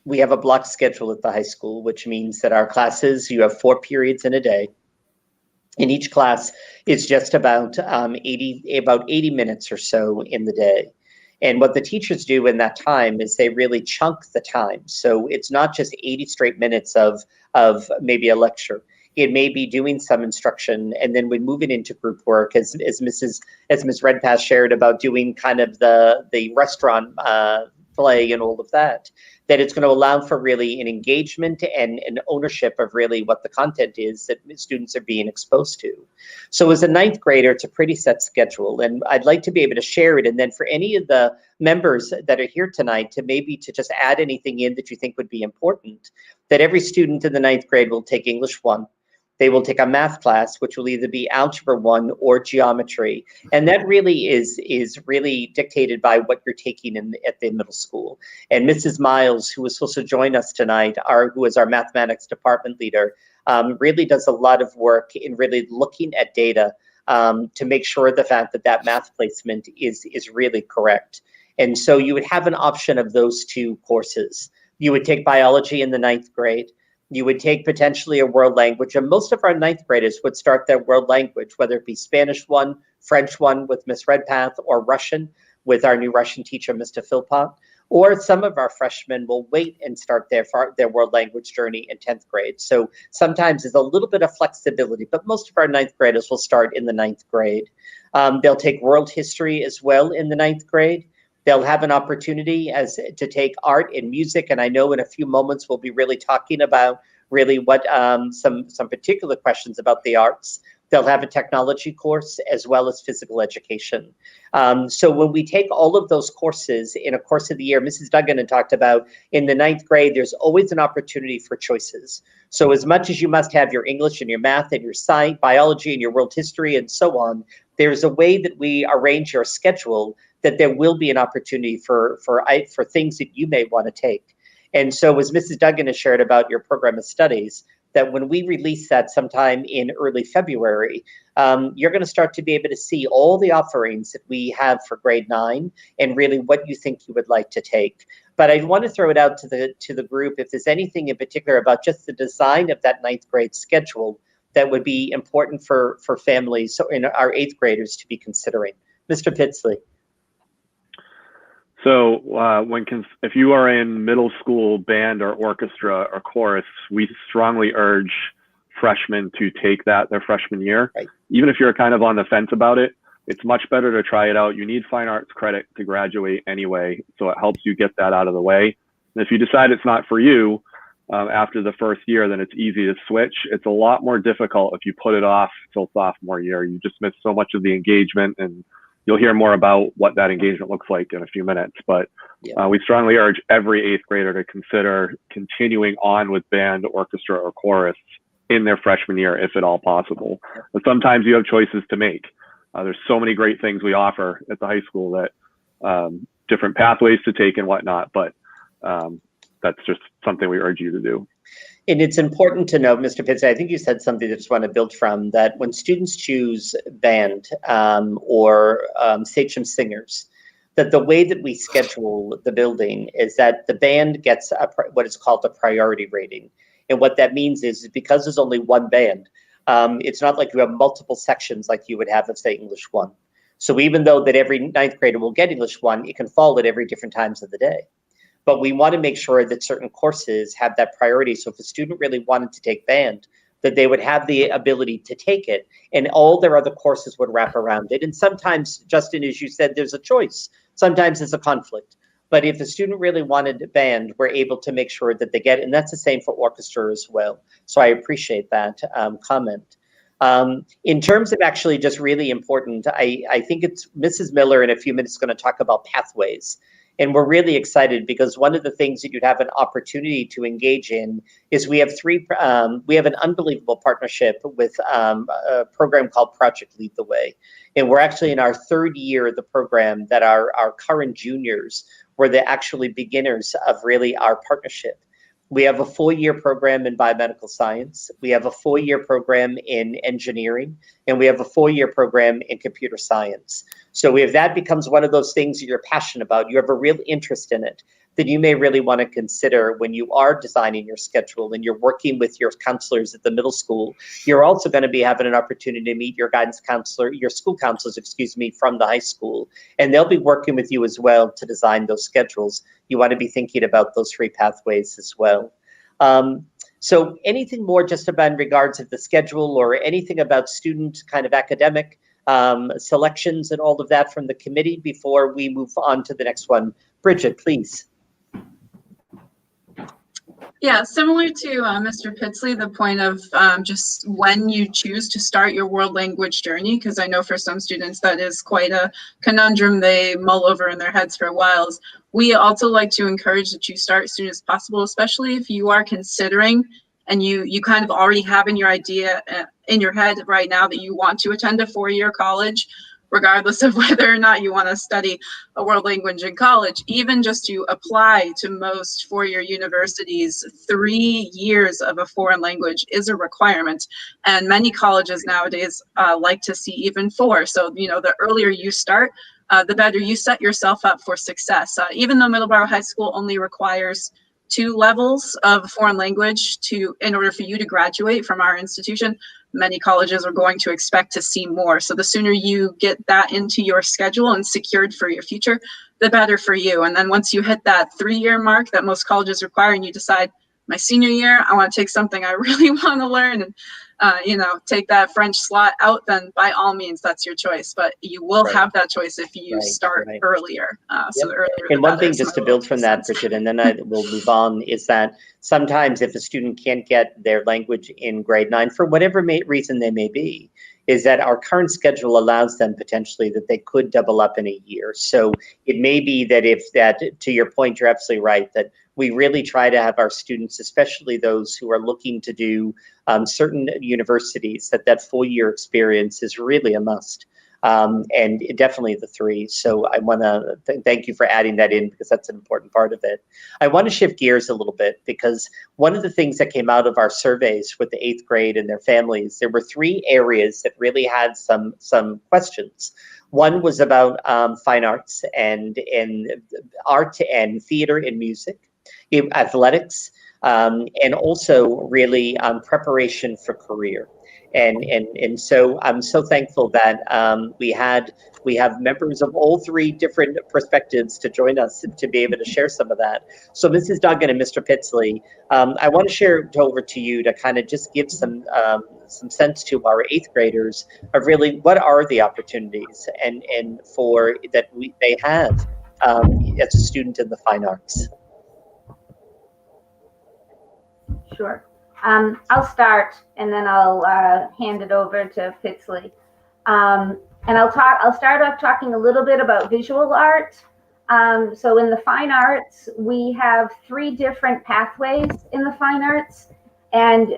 we have a block schedule at the high school, which means that our classes, you have 4 periods in a day. And each class is just about 80 minutes or so in the day. And what the teachers do in that time is they really chunk the time. So it's not just 80 straight minutes of maybe a lecture. It may be doing some instruction, and then we move it into group work, as Ms. Redpath shared about doing kind of the restaurant play and all of that. That it's going to allow for really an engagement and an ownership of really what the content is that students are being exposed to. So as a ninth grader, it's a pretty set schedule, and I'd like to be able to share it. And then for any of the members that are here tonight to just add anything in that you think would be important, that every student in the ninth grade will take English 1. They will take a math class, which will either be Algebra 1 or Geometry. And that really is really dictated by what you're taking at the middle school. And Mrs. Miles, who was supposed to join us tonight, who is our mathematics department leader, really does a lot of work in really looking at data to make sure the fact that math placement is really correct. And so you would have an option of those 2 courses. You would take biology in the ninth grade. You would take potentially a world language, and most of our ninth graders would start their world language, whether it be Spanish 1, French 1 with Miss Redpath, or Russian with our new Russian teacher, Mr. Philpott. Or some of our freshmen will wait and start their world language journey in 10th grade. So sometimes there's a little bit of flexibility, but most of our ninth graders will start in the ninth grade. They'll take world history as well in the ninth grade. They'll have an opportunity to take art and music, and I know in a few moments we'll be really talking about really what some particular questions about the arts. They'll have a technology course as well as physical education. So when we take all of those courses in a course of the year, Mrs. Duggan had talked about in the ninth grade, there's always an opportunity for choices. So as much as you must have your English and your math and your science, biology and your world history and so on, there's a way that we arrange your schedule that there will be an opportunity for things that you may want to take. And so as Mrs. Duggan has shared about your program of studies, that when we release that sometime in early February, you're going to start to be able to see all the offerings that we have for grade 9 and really what you think you would like to take. But I want to throw it out to the group if there's anything in particular about just the design of that ninth grade schedule that would be important for families and our 8th graders to be considering. Mr. Pitsley. So if you are in middle school band or orchestra or chorus, we strongly urge freshmen to take their freshman year. Right. Even if you're kind of on the fence about it, it's much better to try it out. You need fine arts credit to graduate anyway, so it helps you get that out of the way. And if you decide it's not for you after the first year, then it's easy to switch. It's a lot more difficult if you put it off till sophomore year. You just miss so much of the engagement, and you'll hear more about what that engagement looks like in a few minutes. But we strongly urge every 8th grader to consider continuing on with band, orchestra, or chorus in their freshman year, if at all possible. But sometimes you have choices to make. There's so many great things we offer at the high school that different pathways to take and whatnot, but that's just something we urge you to do. And it's important to know, Mr. Pitts, I think you said something that I just want to build from, that when students choose band or sachem singers, that the way that we schedule the building is that the band gets what is called a priority rating. And what that means is because there's only one band, it's not like you have multiple sections like you would have of, say, English 1. So even though that every ninth grader will get English 1, it can fall at every different times of the day. But we want to make sure that certain courses have that priority. So if a student really wanted to take band, that they would have the ability to take it, and all their other courses would wrap around it. And sometimes, Justin, as you said, there's a choice. Sometimes it's a conflict. But if a student really wanted band, we're able to make sure that they get it. And that's the same for orchestra as well. So I appreciate that comment. In terms of actually just really important, I think it's Mrs. Miller in a few minutes going to talk about pathways. And we're really excited because one of the things that you'd have an opportunity to engage in is we have an unbelievable partnership with a program called Project Lead the Way. And we're actually in our third year of the program that our current juniors were the actually beginners of really our partnership. We have a 4-year program in biomedical science. We have a 4-year program in engineering, and we have a 4-year program in computer science. So if that becomes one of those things that you're passionate about, you have a real interest in it, then you may really want to consider when you are designing your schedule and you're working with your counselors at the middle school, you're also going to be having an opportunity to meet your guidance counselor, your school counselors, from the high school. And they'll be working with you as well to design those schedules. You want to be thinking about those 3 pathways as well. So anything more just about in regards of the schedule or anything about student kind of academic selections and all of that from the committee before we move on to the next one? Bridget, please. Yeah, similar to Mr. Pitsley, the point of just when you choose to start your world language journey, because I know for some students that is quite a conundrum they mull over in their heads for a while. We also like to encourage that you start as soon as possible, especially if you are considering and you kind of already have in your idea in your head right now that you want to attend a 4-year college, regardless of whether or not you want to study a world language in college. Even just to apply to most 4-year universities, 3 years of a foreign language is a requirement. And many colleges nowadays like to see even 4. So, you know, the earlier you start, the better you set yourself up for success. Even though Middleborough High School only requires 2 levels of foreign language in order for you to graduate from our institution, many colleges are going to expect to see more. So the sooner you get that into your schedule and secured for your future, the better for you. And then once you hit that 3-year mark that most colleges require and you decide, my senior year, I want to take something I really want to learn and take that French slot out, then by all means, that's your choice. But you will have that choice if you start earlier. So the earlier the And one better. thing just to build from that, Bridget, and then I will move on, is that sometimes if a student can't get their language in grade 9, for whatever reason they may be, is that our current schedule allows them potentially that they could double up in a year. So it may be that to your point, you're absolutely right, that we really try to have our students, especially those who are looking to do certain universities, that 4-year experience is really a must. And definitely the 3. So I want to thank you for adding that in because that's an important part of it. I want to shift gears a little bit because one of the things that came out of our surveys with the 8th grade and their families, there were 3 areas that really had some questions. One was about fine arts and art and theater and music, athletics, and also really preparation for career. And so I'm so thankful that we have members of all 3 different perspectives to join us to be able to share some of that. So Mrs. Duggan and Mr. Pitsley, I want to share it over to you to kind of just give some sense to our 8th graders of really what are the opportunities and for that they have as a student in the fine arts. Sure. I'll start and then I'll hand it over to Pitsley. And I'll start off talking a little bit about visual art. So in the fine arts, we have 3 different pathways in the fine arts. And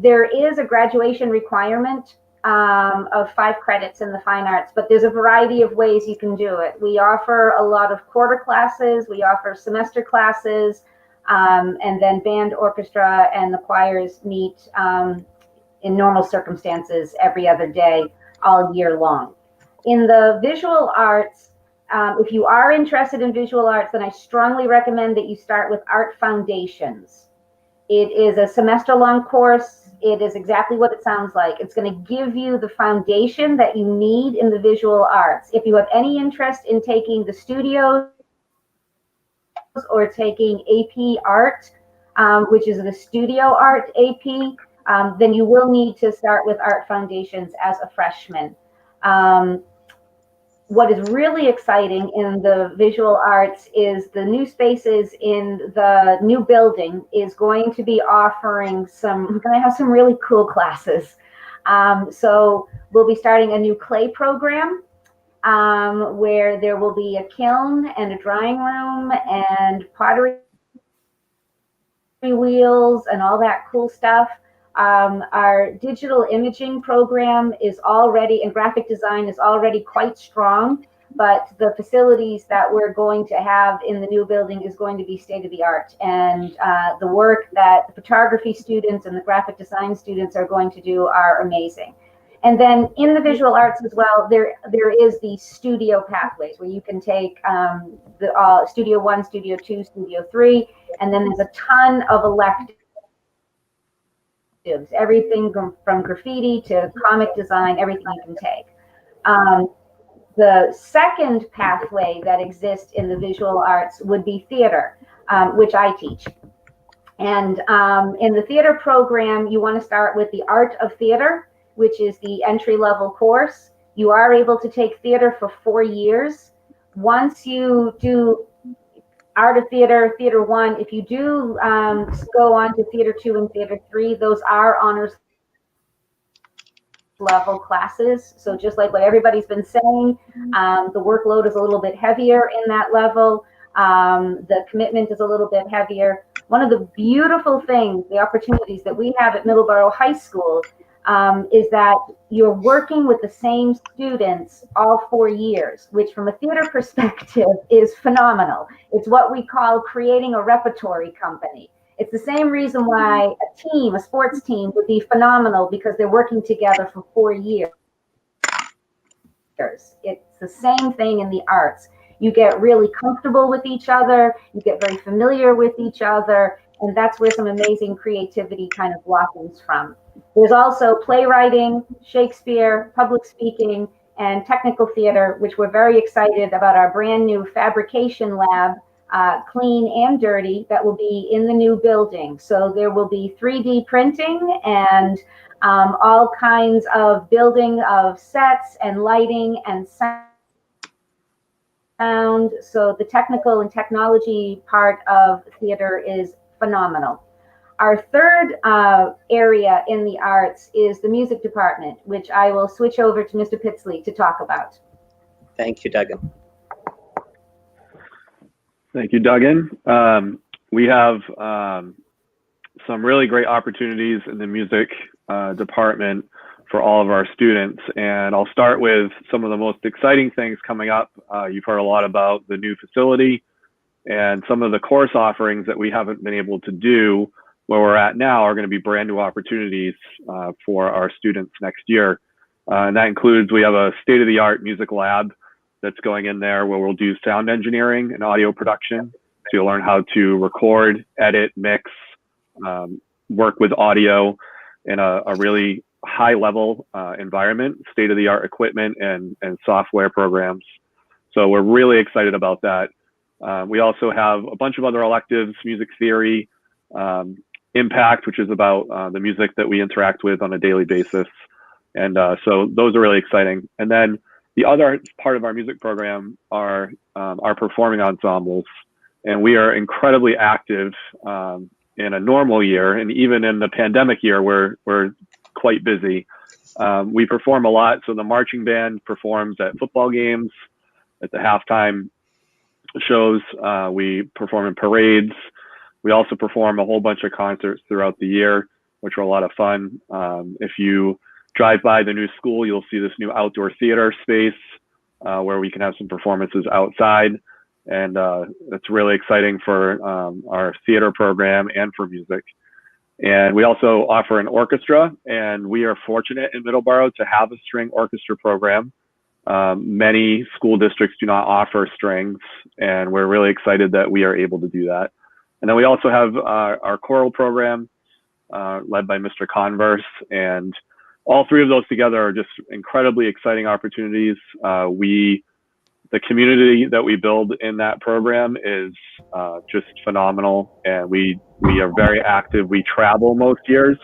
there is a graduation requirement of 5 credits in the fine arts, but there's a variety of ways you can do it. We offer a lot of quarter classes, we offer semester classes, and then band, orchestra, and the choirs meet in normal circumstances every other day, all year long. In the visual arts, if you are interested in visual arts, then I strongly recommend that you start with Art Foundations. It is a semester-long course. It is exactly what it sounds like. It's going to give you the foundation that you need in the visual arts. If you have any interest in taking the studios or taking AP Art, which is the studio art AP, then you will need to start with Art Foundations as a freshman. what is really exciting in the visual arts is the new spaces in the new building is going to be offering we're going to have some really cool classes. So we'll be starting a new clay program where there will be a kiln and a drying room and pottery wheels and all that cool stuff. Our digital imaging program is already, and graphic design is already quite strong, but the facilities that we're going to have in the new building is going to be state of the art. And the work that the photography students and the graphic design students are going to do are amazing. And then in the visual arts as well, there is the studio pathways where you can take the Studio 1, Studio 2, Studio 3, and then there's a ton of electives. Everything from graffiti to comic design, everything you can take. The second pathway that exists in the visual arts would be theater, which I teach. And in the theater program, you want to start with the Art of Theater, which is the entry-level course. You are able to take theater for 4 years. Once you do Art of Theater, Theater 1, if you do go on to Theater 2 and Theater 3, those are honors level classes. So just like what everybody's been saying, the workload is a little bit heavier in that level. The commitment is a little bit heavier. One of the beautiful things, the opportunities that we have at Middleborough High School is that you're working with the same students all 4 years, which from a theater perspective is phenomenal. It's what we call creating a repertory company. It's the same reason why a sports team would be phenomenal, because they're working together for 4 years. It's the same thing in the arts. You get really comfortable with each other, you get very familiar with each other, and that's where some amazing creativity kind of blossoms from. There's also playwriting, Shakespeare, public speaking, and technical theater, which we're very excited about our brand new fabrication lab, clean and dirty, that will be in the new building. So there will be 3D printing and all kinds of building of sets and lighting and sound. So the technical and technology part of theater is phenomenal. Our third area in the arts is the music department, which I will switch over to Mr. Pitsley to talk about. Thank you, Duggan. Thank you, Duggan. We have some really great opportunities in the music department for all of our students. And I'll start with some of the most exciting things coming up. You've heard a lot about the new facility and some of the course offerings that we haven't been able to do where we're at now are going to be brand new opportunities for our students next year. And that includes, we have a state-of-the-art music lab that's going in there where we'll do sound engineering and audio production. So you'll learn how to record, edit, mix, work with audio in a really high-level environment, state-of-the-art equipment and software programs. So we're really excited about that. We also have a bunch of other electives, music theory, impact, which is about the music that we interact with on a daily basis. And so those are really exciting. And then the other part of our music program are our performing ensembles. And we are incredibly active in a normal year. And even in the pandemic year, we're quite busy. We perform a lot. So the marching band performs at football games, at the halftime shows. We perform in parades. We also perform a whole bunch of concerts throughout the year, which are a lot of fun. If you drive by the new school, you'll see this new outdoor theater space where we can have some performances outside. And it's really exciting for our theater program and for music. And we also offer an orchestra, and we are fortunate in Middleborough to have a string orchestra program. Many school districts do not offer strings, and we're really excited that we are able to do that. And then we also have our choral program led by Mr. Converse, and all three of those together are just incredibly exciting opportunities. The community that we build in that program is just phenomenal, and we are very active. We travel most years,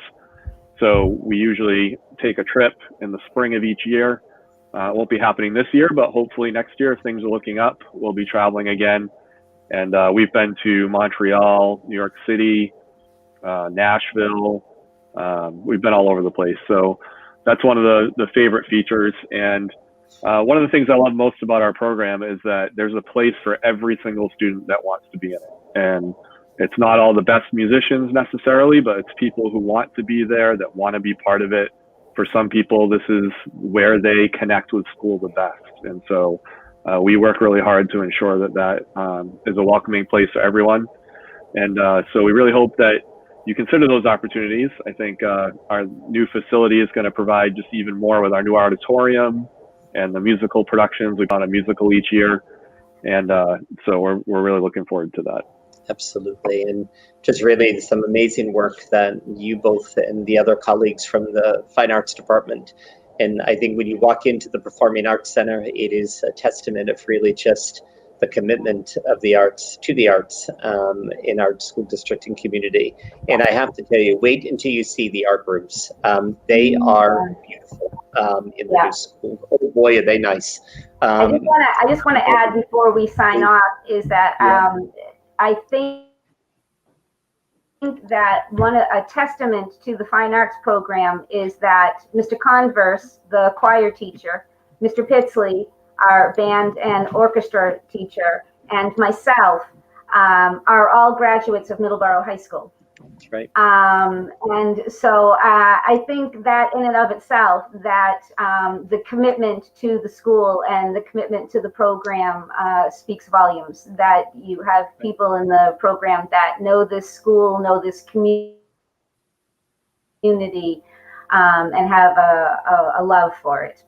so we usually take a trip in the spring of each year It won't be happening this year, but hopefully next year, if things are looking up, we'll be traveling again. And we've been to Montreal, New York City, Nashville. We've been all over the place. So that's one of the favorite features. And one of the things I love most about our program is that there's a place for every single student that wants to be in it. And it's not all the best musicians necessarily, but it's people who want to be there, that want to be part of it. For some people, this is where they connect with school the best. And so we work really hard to ensure that is a welcoming place for everyone. And so we really hope that you consider those opportunities. I think our new facility is going to provide just even more with our new auditorium and the musical productions. We've done a musical each year. And so we're really looking forward to that. Absolutely. And just really some amazing work that you both and the other colleagues from the Fine Arts Department. And I think when you walk into the Performing Arts Center, it is a testament of really just the commitment of the arts to the arts in our school district and community. And I have to tell you, wait until you see the art rooms. They are beautiful in the new school. Oh boy, are they nice. I just want to add before we sign off is that I think that a testament to the fine arts program is that Mr. Converse, the choir teacher, Mr. Pitsley, our band and orchestra teacher, and myself are all graduates of Middleborough High School. That's right. And so I think that in and of itself, that the commitment to the school and the commitment to the program speaks volumes, that you have people in the program that know this school, know this community, and have a love for it.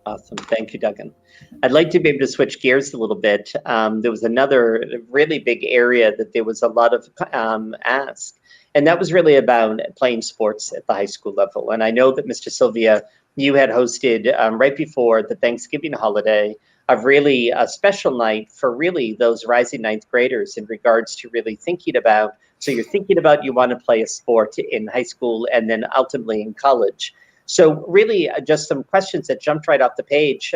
Awesome. Thank you, Duggan. I'd like to be able to switch gears a little bit. There was another really big area that there was a lot of ask, and that was really about playing sports at the high school level. And I know that, Mr. Sylvia, you had hosted right before the Thanksgiving holiday of really a special night for really those rising ninth graders in regards to really thinking about, so you're thinking about you want to play a sport in high school and then ultimately in college. So really just some questions that jumped right off the page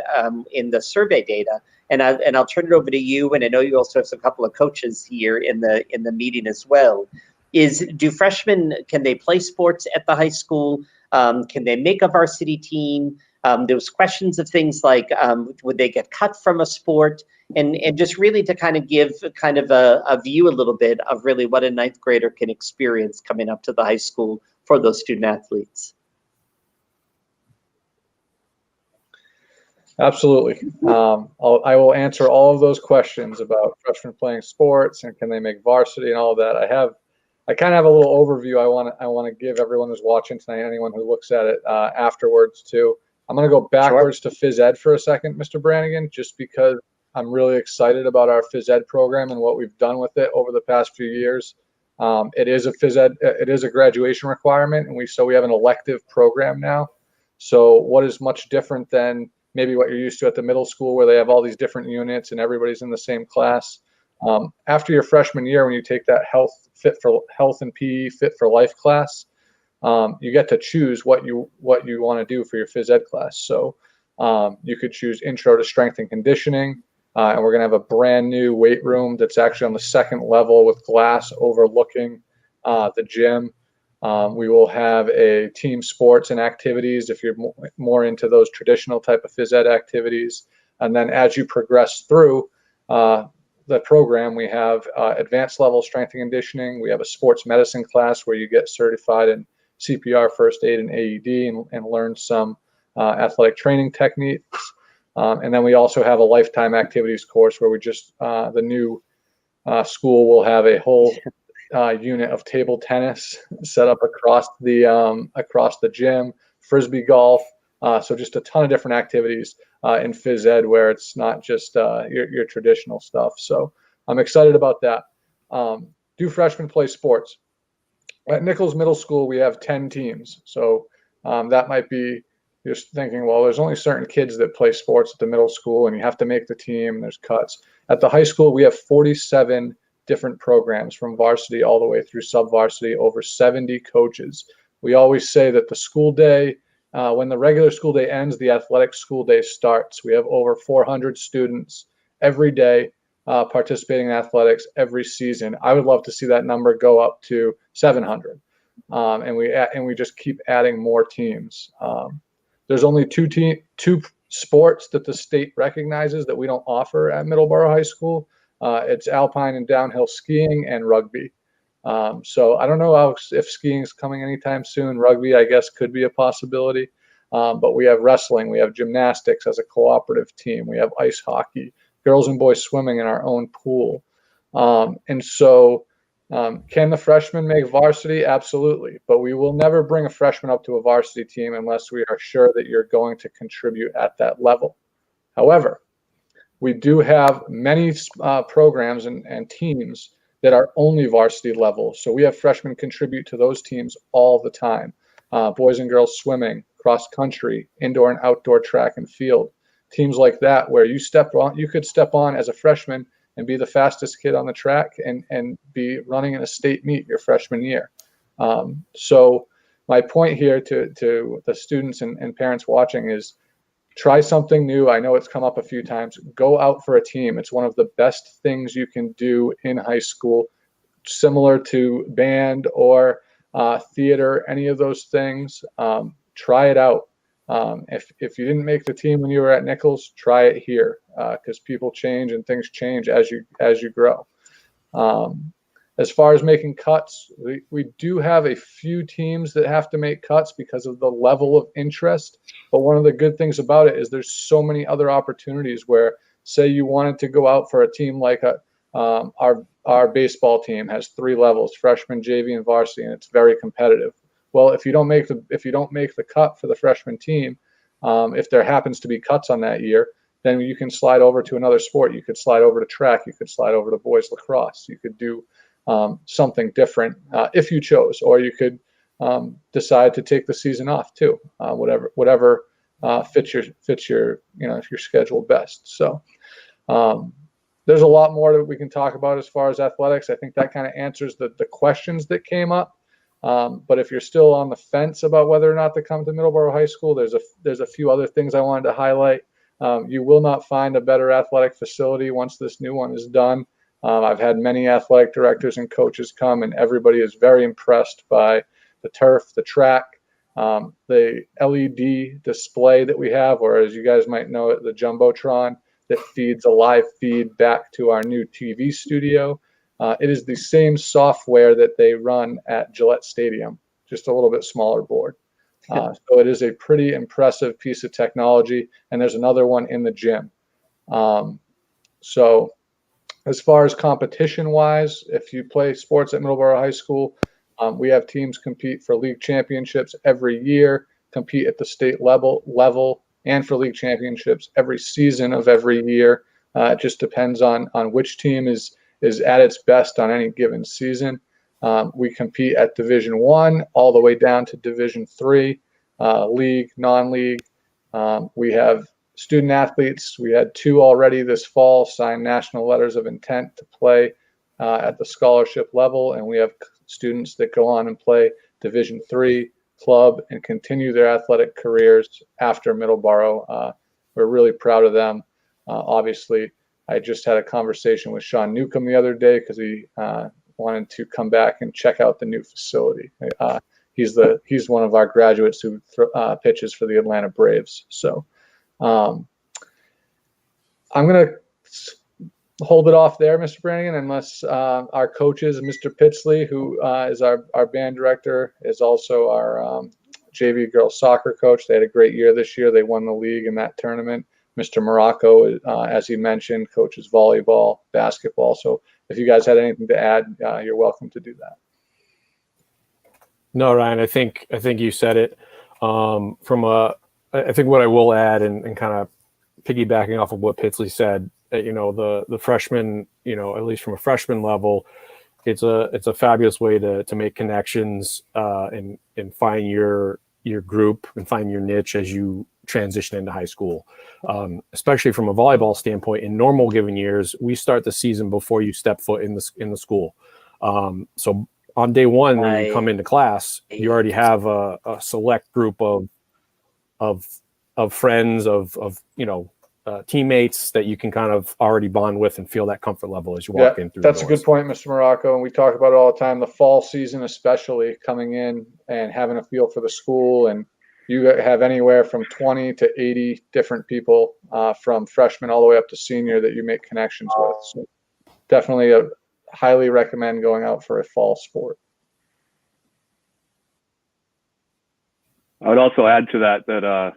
in the survey data. And I'll turn it over to you. And I know you also have a couple of coaches here in the meeting as well. Do freshmen, can they play sports at the high school? Can they make a varsity team? There was questions of things like, would they get cut from a sport? And just really to kind of give kind of a view a little bit of really what a ninth grader can experience coming up to the high school for those student athletes. Absolutely. I will answer all of those questions about freshmen playing sports and can they make varsity and all of that. I kind of have a little overview I want to give everyone who's watching tonight, anyone who looks at it afterwards too. I'm going to go backwards to phys ed for a second, Mr. Brannigan, just because I'm really excited about our phys ed program and what we've done with it over the past few years. It is a phys ed, it is a graduation requirement, and we have an elective program now. So what is much different than maybe what you're used to at the middle school where they have all these different units and everybody's in the same class. After your freshman year, when you take that health and PE fit for life class, you get to choose what you want to do for your phys ed class. So you could choose intro to strength and conditioning, and we're going to have a brand new weight room that's actually on the second level with glass overlooking the gym. We will have a team sports and activities if you're more into those traditional type of phys ed activities. And then as you progress through the program, we have advanced level strength and conditioning. We have a sports medicine class where you get certified in CPR, first aid, and AED and learn some athletic training techniques. And then we also have a lifetime activities course where we the new school will have a whole unit of table tennis set up across the gym, frisbee golf, so just a ton of different activities in phys ed where it's not just your traditional stuff. So I'm excited about that. Do freshmen play sports? At Nichols Middle School, we have 10 teams. So that might be just thinking, well, there's only certain kids that play sports at the middle school and you have to make the team, there's cuts. At the high school, we have 47 different programs from varsity all the way through sub-varsity, over 70 coaches. We always say that the school day when the regular school day ends, the athletic school day starts. We have over 400 students every day participating in athletics every season. I would love to see that number go up to 700, and we just keep adding more teams. There's only two sports that the state recognizes that we don't offer at Middleborough High School. It's alpine and downhill skiing and rugby. So I don't know if skiing is coming anytime soon. Rugby, I guess, could be a possibility. But we have wrestling, we have gymnastics as a cooperative team, we have ice hockey, girls and boys swimming in our own pool. And so can the freshmen make varsity? Absolutely. But we will never bring a freshman up to a varsity team unless we are sure that you're going to contribute at that level. However, we do have many programs and teams that are only varsity level. So we have freshmen contribute to those teams all the time. Boys and girls swimming, cross country, indoor and outdoor track and field. Teams like that where you could step on as a freshman and be the fastest kid on the track and be running in a state meet your freshman year. So my point here to the students and parents watching is try something new. I know it's come up a few times. Go out for a team. It's one of the best things you can do in high school, similar to band or theater, any of those things. Try it out. If you didn't make the team when you were at Nichols, try it here because people change and things change as you grow. As far as making cuts, we do have a few teams that have to make cuts because of the level of interest. But one of the good things about it is there's so many other opportunities where, say you wanted to go out for a team like our baseball team has 3 levels, freshman, JV, and varsity, and it's very competitive. Well, if you don't make the cut for the freshman team, if there happens to be cuts on that year, then you can slide over to another sport. You could slide over to track. You could slide over to boys lacrosse. You could do something different if you chose, or you could decide to take the season off too. Whatever fits your schedule best. So there's a lot more that we can talk about as far as athletics. I think that kind of answers the questions that came up. But if you're still on the fence about whether or not to come to Middleborough High School, there's a few other things I wanted to highlight. You will not find a better athletic facility once this new one is done. I've had many athletic directors and coaches come, and everybody is very impressed by the turf, the track, the LED display that we have, or as you guys might know it, the Jumbotron that feeds a live feed back to our new TV studio. It is the same software that they run at Gillette Stadium, just a little bit smaller board. So it is a pretty impressive piece of technology, and there's another one in the gym. So as far as competition-wise, if you play sports at Middleborough High School, we have teams compete for league championships every year, compete at the state level, and for league championships every season of every year. It just depends on which team is at its best on any given season. We compete at Division I all the way down to Division III, league, non-league. We have student athletes. We had 2 already this fall sign national letters of intent to play at the scholarship level, and we have students that go on and play Division III, club, and continue their athletic careers after Middleborough. We're really proud of them. Obviously, I just had a conversation with Sean Newcomb the other day because he wanted to come back and check out the new facility. He's one of our graduates who pitches for the Atlanta Braves. So I'm going to hold it off there, Mr. Brannigan, unless our coaches, Mr. Pitsley, who is our band director, is also our JV girls soccer coach. They had a great year this year. They won the league in that tournament. Mr. Morocco, as he mentioned, coaches volleyball, basketball. So if you guys had anything to add, you're welcome to do that. No, Ryan, I think you said it. I think what I will add and kind of piggybacking off of what Pitsley said, the freshmen, at least from a freshman level, it's a fabulous way to make connections and find your group and find your niche as you transition into high school. Especially from a volleyball standpoint, in normal given years, we start the season before you step foot in the school. So on day one, when you come into class, you already have a select group of friends, of teammates that you can kind of already bond with and feel that comfort level as you walk in through that's the a doors. good point, Mr. Morocco. And we talk about it all the time, the fall season, especially coming in and having a feel for the school. And you have anywhere from 20 to 80 different people from freshman all the way up to senior that you make connections with. So definitely highly recommend going out for a fall sport. I would also add to that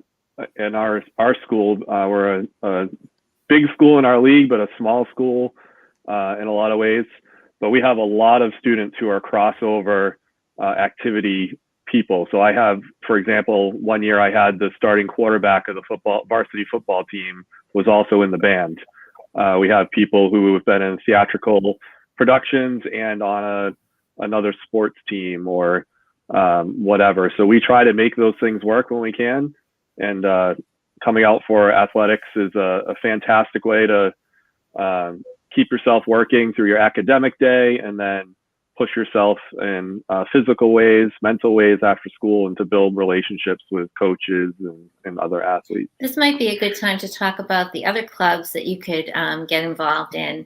in our school, we're a big school in our league, but a small school in a lot of ways. But we have a lot of students who are crossover activity people. So I have, for example, one year I had the starting quarterback of the varsity football team was also in the band. We have people who have been in theatrical productions and on another sports team or whatever. So we try to make those things work when we can. And coming out for athletics is a fantastic way to keep yourself working through your academic day and then push yourself in physical ways, mental ways after school, and to build relationships with coaches and other athletes. This might be a good time to talk about the other clubs that you could get involved in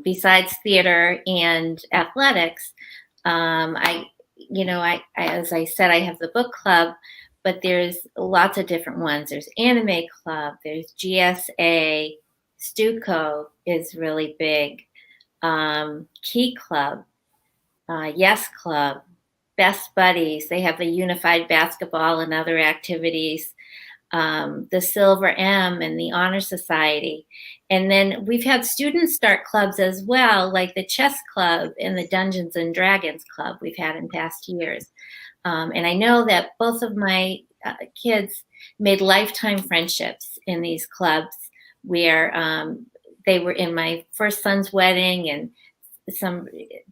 besides theater and athletics. I, as I said, I have the book club, but there's lots of different ones. There's anime club, there's GSA, Stuco is really big, Key Club, Yes Club, Best Buddies. They have a unified basketball and other activities, the Silver M and the Honor Society. And then we've had students start clubs as well, like the Chess Club and the Dungeons and Dragons Club we've had in past years. And I know that both of my kids made lifetime friendships in these clubs where they were in my first son's wedding and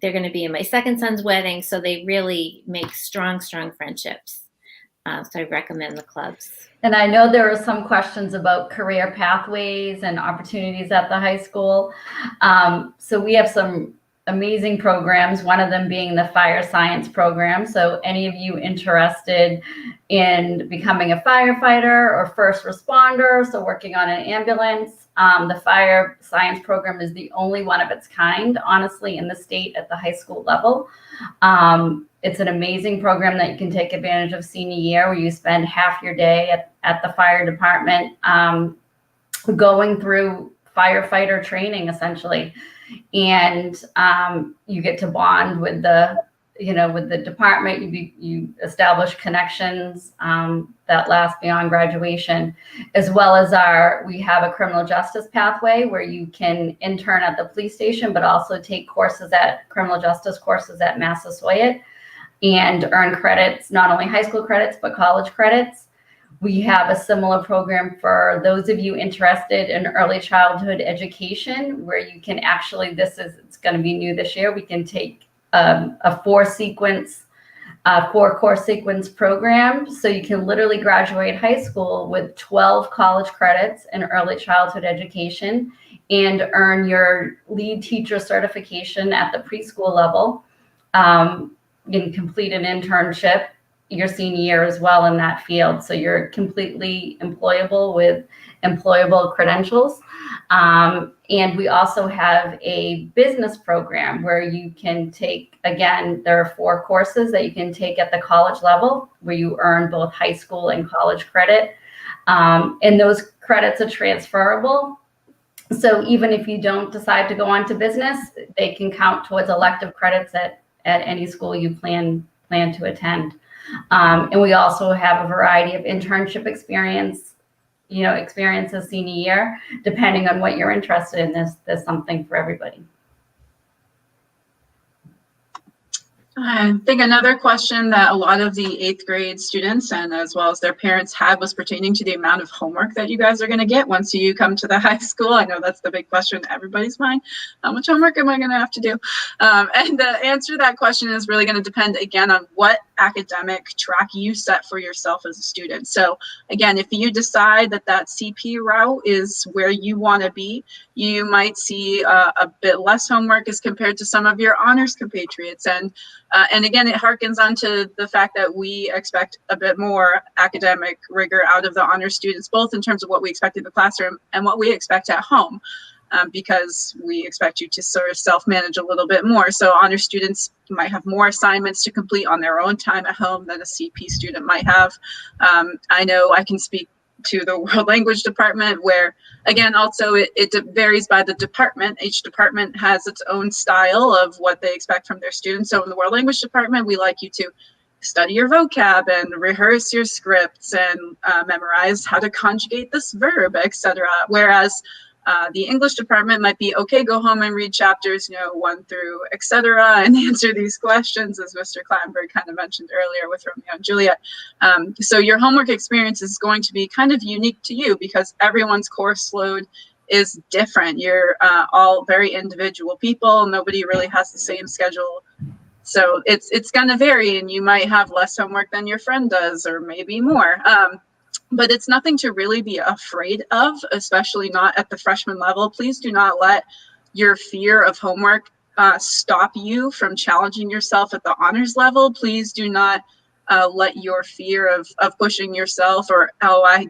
they're going to be in my second son's wedding. So they really make strong friendships. So I recommend the clubs. And I know there are some questions about career pathways and opportunities at the high school. So we have some amazing programs, one of them being the fire science program. So any of you interested in becoming a firefighter or first responder, so working on an ambulance, the fire science program is the only one of its kind, honestly, in the state at the high school level. It's an amazing program that you can take advantage of senior year, where you spend half your day at the fire department going through firefighter training, essentially. And you get to bond with the department. You establish connections that last beyond graduation, as well as we have a criminal justice pathway where you can intern at the police station, but also take criminal justice courses at Massasoit and earn credits, not only high school credits, but college credits. We have a similar program for those of you interested in early childhood education, where you can actually, it's going to be new this year, we can take a 4-course sequence program. So you can literally graduate high school with 12 college credits in early childhood education and earn your lead teacher certification at the preschool level. You can complete an internship your senior year as well in that field. So you're completely employable with employable credentials. And we also have a business program where you can take, again, there are 4 courses that you can take at the college level where you earn both high school and college credit. And those credits are transferable. So even if you don't decide to go on to business, they can count towards elective credits at any school you plan to attend. And we also have a variety of internship experiences senior year, depending on what you're interested in. There's something for everybody. I think another question that a lot of the 8th grade students and as well as their parents had was pertaining to the amount of homework that you guys are going to get once you come to the high school. I know that's the big question in everybody's mind. How much homework am I going to have to do? And the answer to that question is really going to depend, again, on what academic track you set for yourself as a student. So again, if you decide that CP route is where you want to be, you might see a bit less homework as compared to some of your honors compatriots. And And again, it harkens onto the fact that we expect a bit more academic rigor out of the honor students, both in terms of what we expect in the classroom and what we expect at home, because we expect you to sort of self-manage a little bit more. So honor students might have more assignments to complete on their own time at home than a CP student might have. I know I can speak to the world language department, where again, also it varies by the department. Each department has its own style of what they expect from their students. So in the world language department, we like you to study your vocab and rehearse your scripts and memorize how to conjugate this verb, etc. Whereas the English department might be, okay, go home and read chapters, 1 through etc. and answer these questions, as Mr. Clattenburg kind of mentioned earlier with Romeo and Juliet. So your homework experience is going to be kind of unique to you because everyone's course load is different. You're all very individual people. Nobody really has the same schedule. So it's going to vary, and you might have less homework than your friend does, or maybe more. But it's nothing to really be afraid of, especially not at the freshman level. Please do not let your fear of homework stop you from challenging yourself at the honors level. Please do not let your fear of pushing yourself, or, oh, I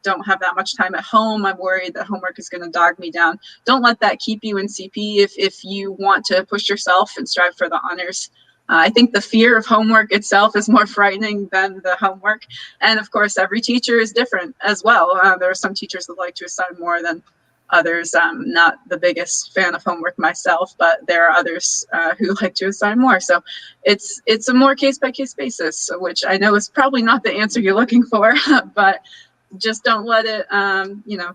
don't have that much time at home, I'm worried that homework is going to dog me down. Don't let that keep you in CP if you want to push yourself and strive for the honors. I think the fear of homework itself is more frightening than the homework. And of course, every teacher is different as well. There are some teachers that like to assign more than others. I'm not the biggest fan of homework myself, but there are others who like to assign more. So it's a more case-by-case basis, which I know is probably not the answer you're looking for, but just don't let it,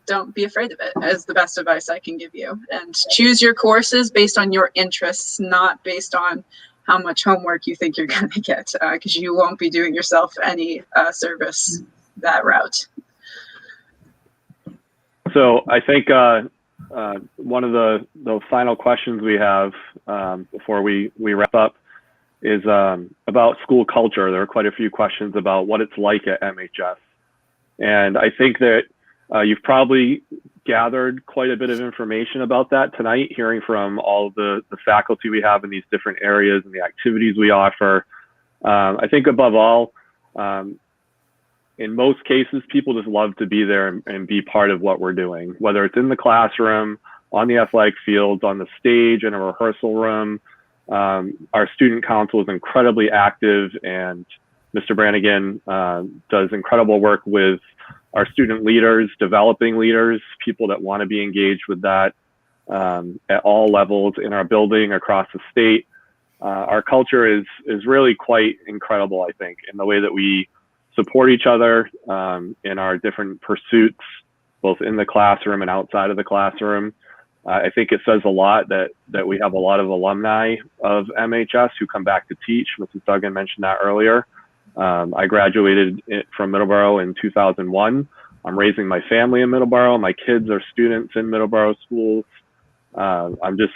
don't be afraid of it, is the best advice I can give you. And choose your courses based on your interests, not based on how much homework you think you're going to get, because you won't be doing yourself any service that route. So I think one of the final questions we have before we wrap up is about school culture. There are quite a few questions about what it's like at MHS. And I think that you've probably gathered quite a bit of information about that tonight, hearing from all of the faculty we have in these different areas and the activities we offer. I think above all, in most cases, people just love to be there and be part of what we're doing, whether it's in the classroom, on the athletic fields, on the stage, in a rehearsal room. Our student council is incredibly active, and Mr. Brannigan does incredible work with our student leaders, developing leaders, people that want to be engaged with that at all levels in our building, across the state. Our culture is really quite incredible, I think, in the way that we support each other in our different pursuits, both in the classroom and outside of the classroom. I think it says a lot that we have a lot of alumni of MHS who come back to teach. Mrs. Duggan mentioned that earlier. I graduated from Middleborough in 2001. I'm raising my family in Middleborough. My kids are students in Middleborough schools. I'm just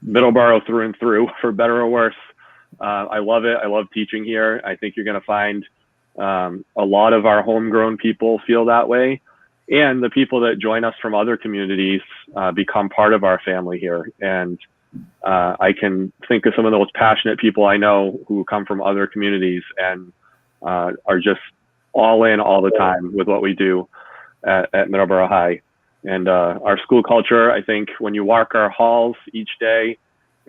Middleborough through and through, for better or worse. I love it. I love teaching here. I think you're going to find a lot of our homegrown people feel that way. And the people that join us from other communities become part of our family here. And I can think of some of the most passionate people I know who come from other communities and are just all in all the time with what we do at Middleborough High. And our school culture, I think when you walk our halls each day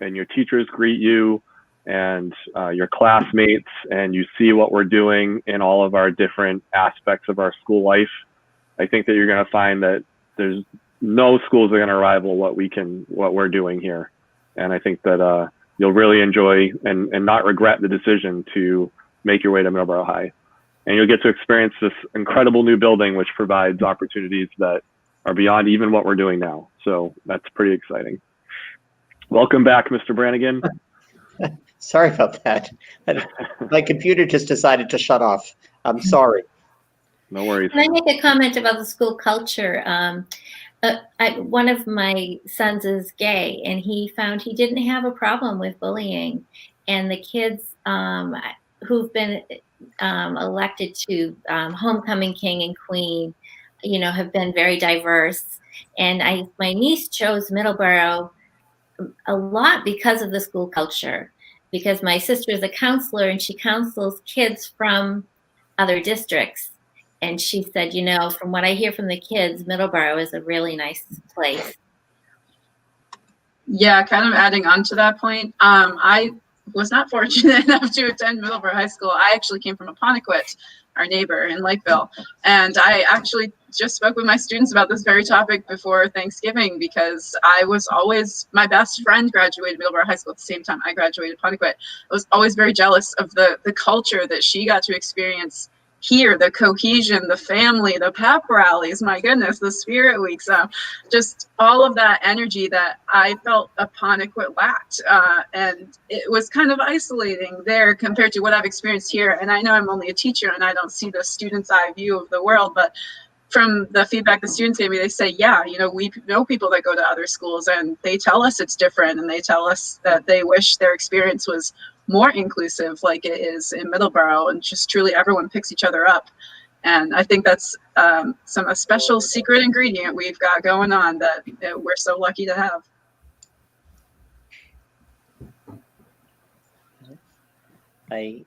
and your teachers greet you and your classmates, and you see what we're doing in all of our different aspects of our school life, I think that you're going to find that there's no schools that are going to rival what we're doing here. And I think that you'll really enjoy and not regret the decision to make your way to Middleborough High. And you'll get to experience this incredible new building, which provides opportunities that are beyond even what we're doing now. So that's pretty exciting. Welcome back, Mr. Brannigan. Sorry about that. My computer just decided to shut off. I'm sorry. No worries. Can I make a comment about the school culture? One of my sons is gay, and he found he didn't have a problem with bullying. And the kids who've been elected to homecoming king and queen, have been very diverse. And my niece chose Middleborough a lot because of the school culture. because my sister is a counselor and she counsels kids from other districts. And she said, from what I hear from the kids, Middleborough is a really nice place. Yeah, kind of adding on to that point. I was not fortunate enough to attend Middleborough High School. I actually came from Apponequet, our neighbor in Lakeville. And I actually just spoke with my students about this very topic before Thanksgiving, because my best friend graduated Middleborough High School at the same time I graduated Apponequet. I was always very jealous of the culture that she got to experience here, the cohesion, the family, the pep rallies, my goodness, the spirit weeks, just all of that energy that I felt Apponequet lacked. And it was kind of isolating there compared to what I've experienced here. And I know I'm only a teacher and I don't see the student's eye view of the world, but from the feedback the students gave me, they say, yeah, we know people that go to other schools and they tell us it's different, and they tell us that they wish their experience was more inclusive like it is in Middleborough, and just truly everyone picks each other up. And I think that's a special secret ingredient we've got going on that we're so lucky to have. I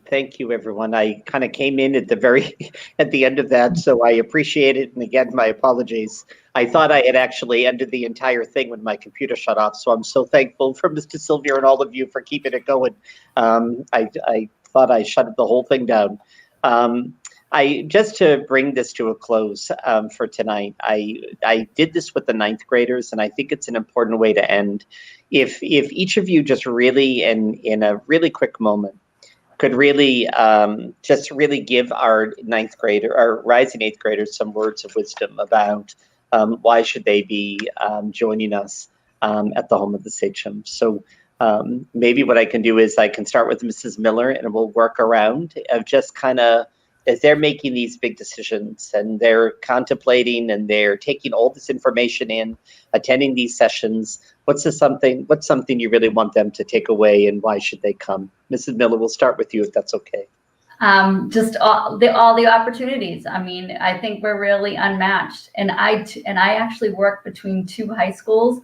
thank you, everyone. I kind of came in at the end of that, so I appreciate it. And again, my apologies. I thought I had actually ended the entire thing when my computer shut off, so I'm so thankful for Mr. Sylvia and all of you for keeping it going. I thought I shut the whole thing down. Just to bring this to a close for tonight, I did this with the 9th graders, and I think it's an important way to end. If each of you just really, in a really quick moment, could really just really give our 9th grader, our rising 8th graders, some words of wisdom about why should they be joining us at the home of the Sachem. So maybe what I can do is I can start with Mrs. Miller, and we'll work around of just kind of, as they're making these big decisions and they're contemplating and they're taking all this information in, attending these sessions, what's something you really want them to take away, and why should they come? Mrs. Miller, we'll start with you if that's okay. Just all the opportunities. I mean, I think we're really unmatched. And I actually work between 2 high schools,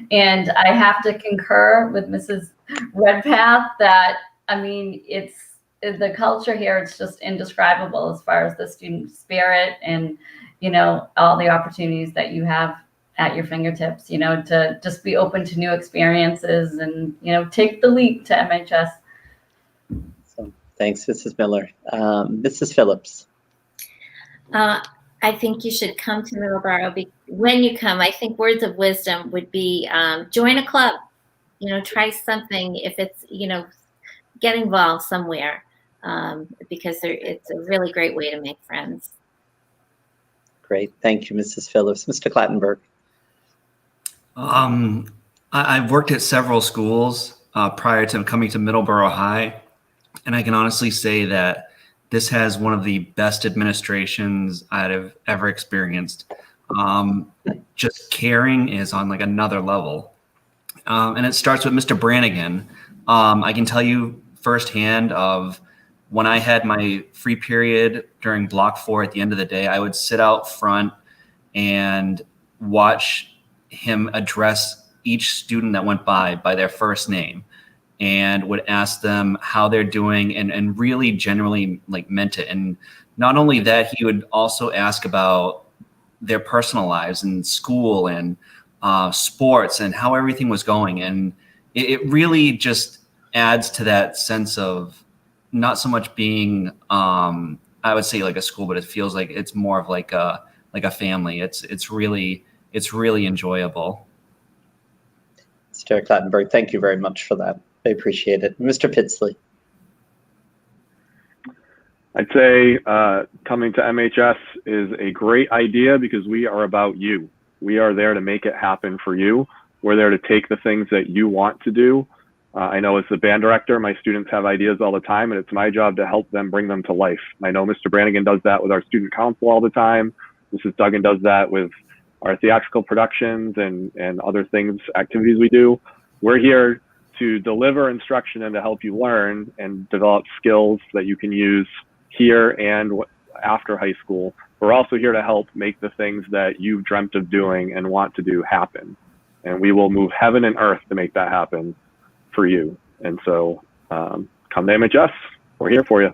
and I have to concur with Mrs. Redpath that, I mean, the culture here, it's just indescribable as far as the student spirit and, all the opportunities that you have at your fingertips, to just be open to new experiences and, take the leap to MHS. So, thanks, Mrs. Miller. Mrs. Phillips. I think you should come to Middleborough. When you come, I think words of wisdom would be join a club, try something. If it's, get involved somewhere. Because it's a really great way to make friends. Great. Thank you, Mrs. Phillips. Mr. Clattenburg. I've worked at several schools prior to coming to Middleborough High, and I can honestly say that this has one of the best administrations I've ever experienced. Just caring is on like another level. And it starts with Mr. Brannigan. I can tell you firsthand of when I had my free period during block 4 at the end of the day, I would sit out front and watch him address each student that went by their first name, and would ask them how they're doing, and really genuinely like meant it. And not only that, he would also ask about their personal lives and school and sports and how everything was going. And it really just adds to that sense of not so much being, I would say like a school, but it feels like it's more of like a family. It's really enjoyable. Mr. Clattenburg, thank you very much for that. I appreciate it. Mr. Pitsley. I'd say coming to MHS is a great idea because we are about you. We are there to make it happen for you. We're there to take the things that you want to do. I know as the band director, my students have ideas all the time, and it's my job to help them bring them to life. I know Mr. Brannigan does that with our student council all the time. Mrs. Duggan does that with our theatrical productions and other things, activities we do. We're here to deliver instruction and to help you learn and develop skills that you can use here and after high school. We're also here to help make the things that you've dreamt of doing and want to do happen. And we will move heaven and earth to make that happen for you. And so come to MHS. We're here for you.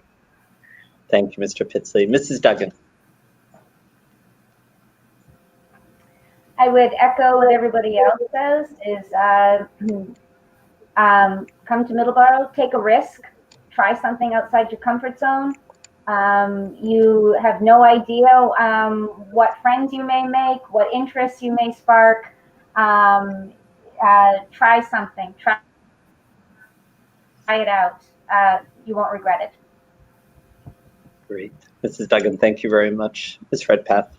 Thank you, Mr. Pitsley. Mrs. Duggan. I would echo what everybody else says is come to Middleborough, take a risk, try something outside your comfort zone. You have no idea what friends you may make, what interests you may spark. Try something, try it out. You won't regret it. Great. Mrs. Duggan, thank you very much. Ms. Redpath.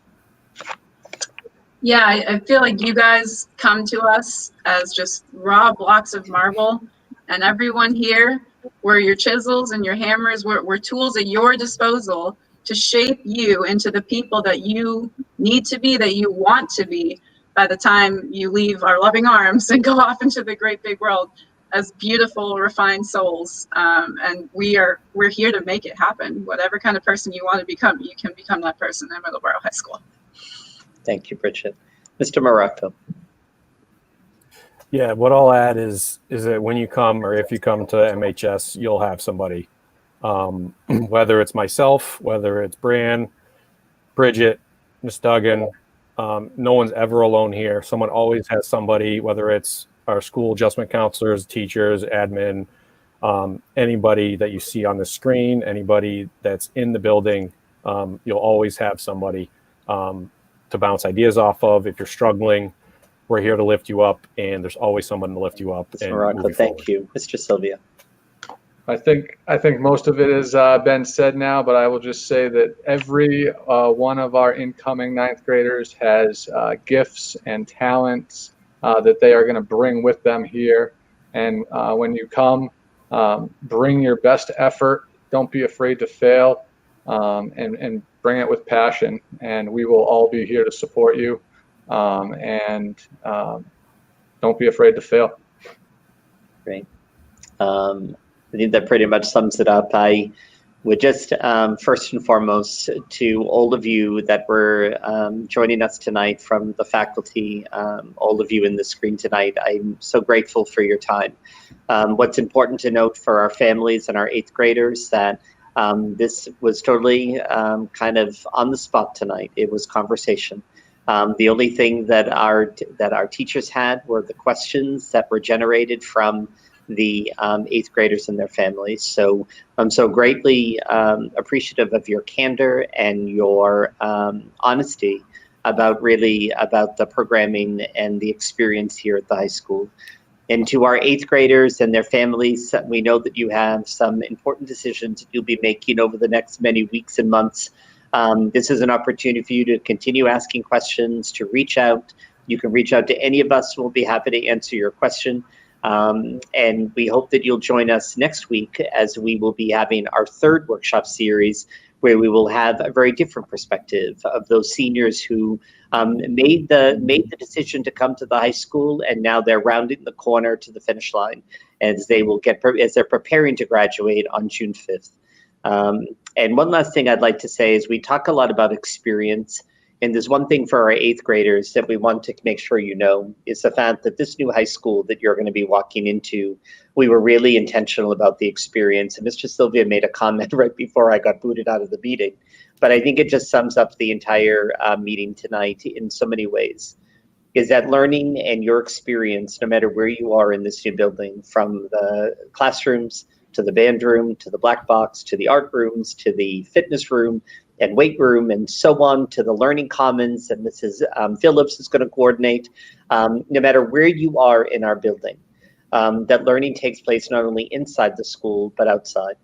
Yeah, I feel like you guys come to us as just raw blocks of marble, and everyone here, we're your chisels and your hammers, we're tools at your disposal to shape you into the people that you need to be, that you want to be by the time you leave our loving arms and go off into the great big world as beautiful, refined souls. And we're here to make it happen. Whatever kind of person you want to become, you can become that person at Middleborough High School. Thank you, Bridget. Mr. Morocco. Yeah, what I'll add is that when you come, or if you come to MHS, you'll have somebody, whether it's myself, whether it's Bran, Bridget, Miss Duggan. No one's ever alone here. Someone always has somebody, whether it's our school adjustment counselors, teachers, admin, anybody that you see on the screen, anybody that's in the building, you'll always have somebody to bounce ideas off of. If you're struggling, we're here to lift you up, and there's always someone to lift you up. Mr. Morocco, thank you. Mr. Sylvia. I think most of it has been said now, but I will just say that every one of our incoming ninth graders has gifts and talents that they are going to bring with them here. And when you come, bring your best effort. Don't be afraid to fail, and bring it with passion. And we will all be here to support you. And don't be afraid to fail. Great. I think that pretty much sums it up. I would just first and foremost, to all of you that were joining us tonight from the faculty, all of you in the screen tonight, I'm so grateful for your time. What's important to note for our families and our eighth graders that this was totally kind of on the spot tonight. It was conversation. The only thing that our teachers had were the questions that were generated from the eighth graders and their families. So I'm so greatly appreciative of your candor and your honesty about the programming and the experience here at the high school. And to our eighth graders and their families, we know that you have some important decisions that you'll be making over the next many weeks and months. This is an opportunity for you to continue asking questions, to reach out. You can reach out to any of us who will be happy to answer your question. And we hope that you'll join us next week as we will be having our third workshop series, where we will have a very different perspective of those seniors who made the decision to come to the high school, and now they're rounding the corner to the finish line as they're preparing to graduate on June 5th. And one last thing I'd like to say is we talk a lot about experience. And there's one thing for our eighth graders that we want to make sure you know is the fact that this new high school that you're going to be walking into, we were really intentional about the experience. And Mr. Sylvia made a comment right before I got booted out of the meeting, but I think it just sums up the entire meeting tonight in so many ways. Is that learning and your experience, no matter where you are in this new building, from the classrooms to the band room, to the black box, to the art rooms, to the fitness room, and weight room, and so on, to the learning commons, and Mrs. Phillips is going to coordinate. No matter where you are in our building, that learning takes place not only inside the school, but outside.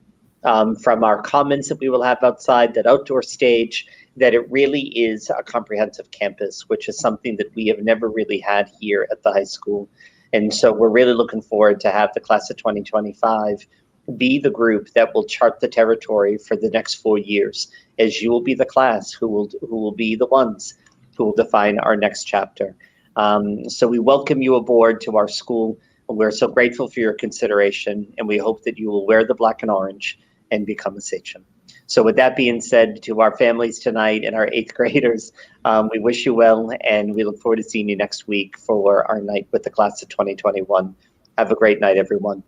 From our commons that we will have outside, that outdoor stage, that it really is a comprehensive campus, which is something that we have never really had here at the high school. And so we're really looking forward to have the class of 2025 be the group that will chart the territory for the next 4 years, as you will be the class who will be the ones who will define our next chapter. So we welcome you aboard to our school. We're so grateful for your consideration, and we hope that you will wear the black and orange and become a sachem. So with that being said, to our families tonight and our eighth graders, we wish you well, and we look forward to seeing you next week for our night with the class of 2021. Have a great night, everyone.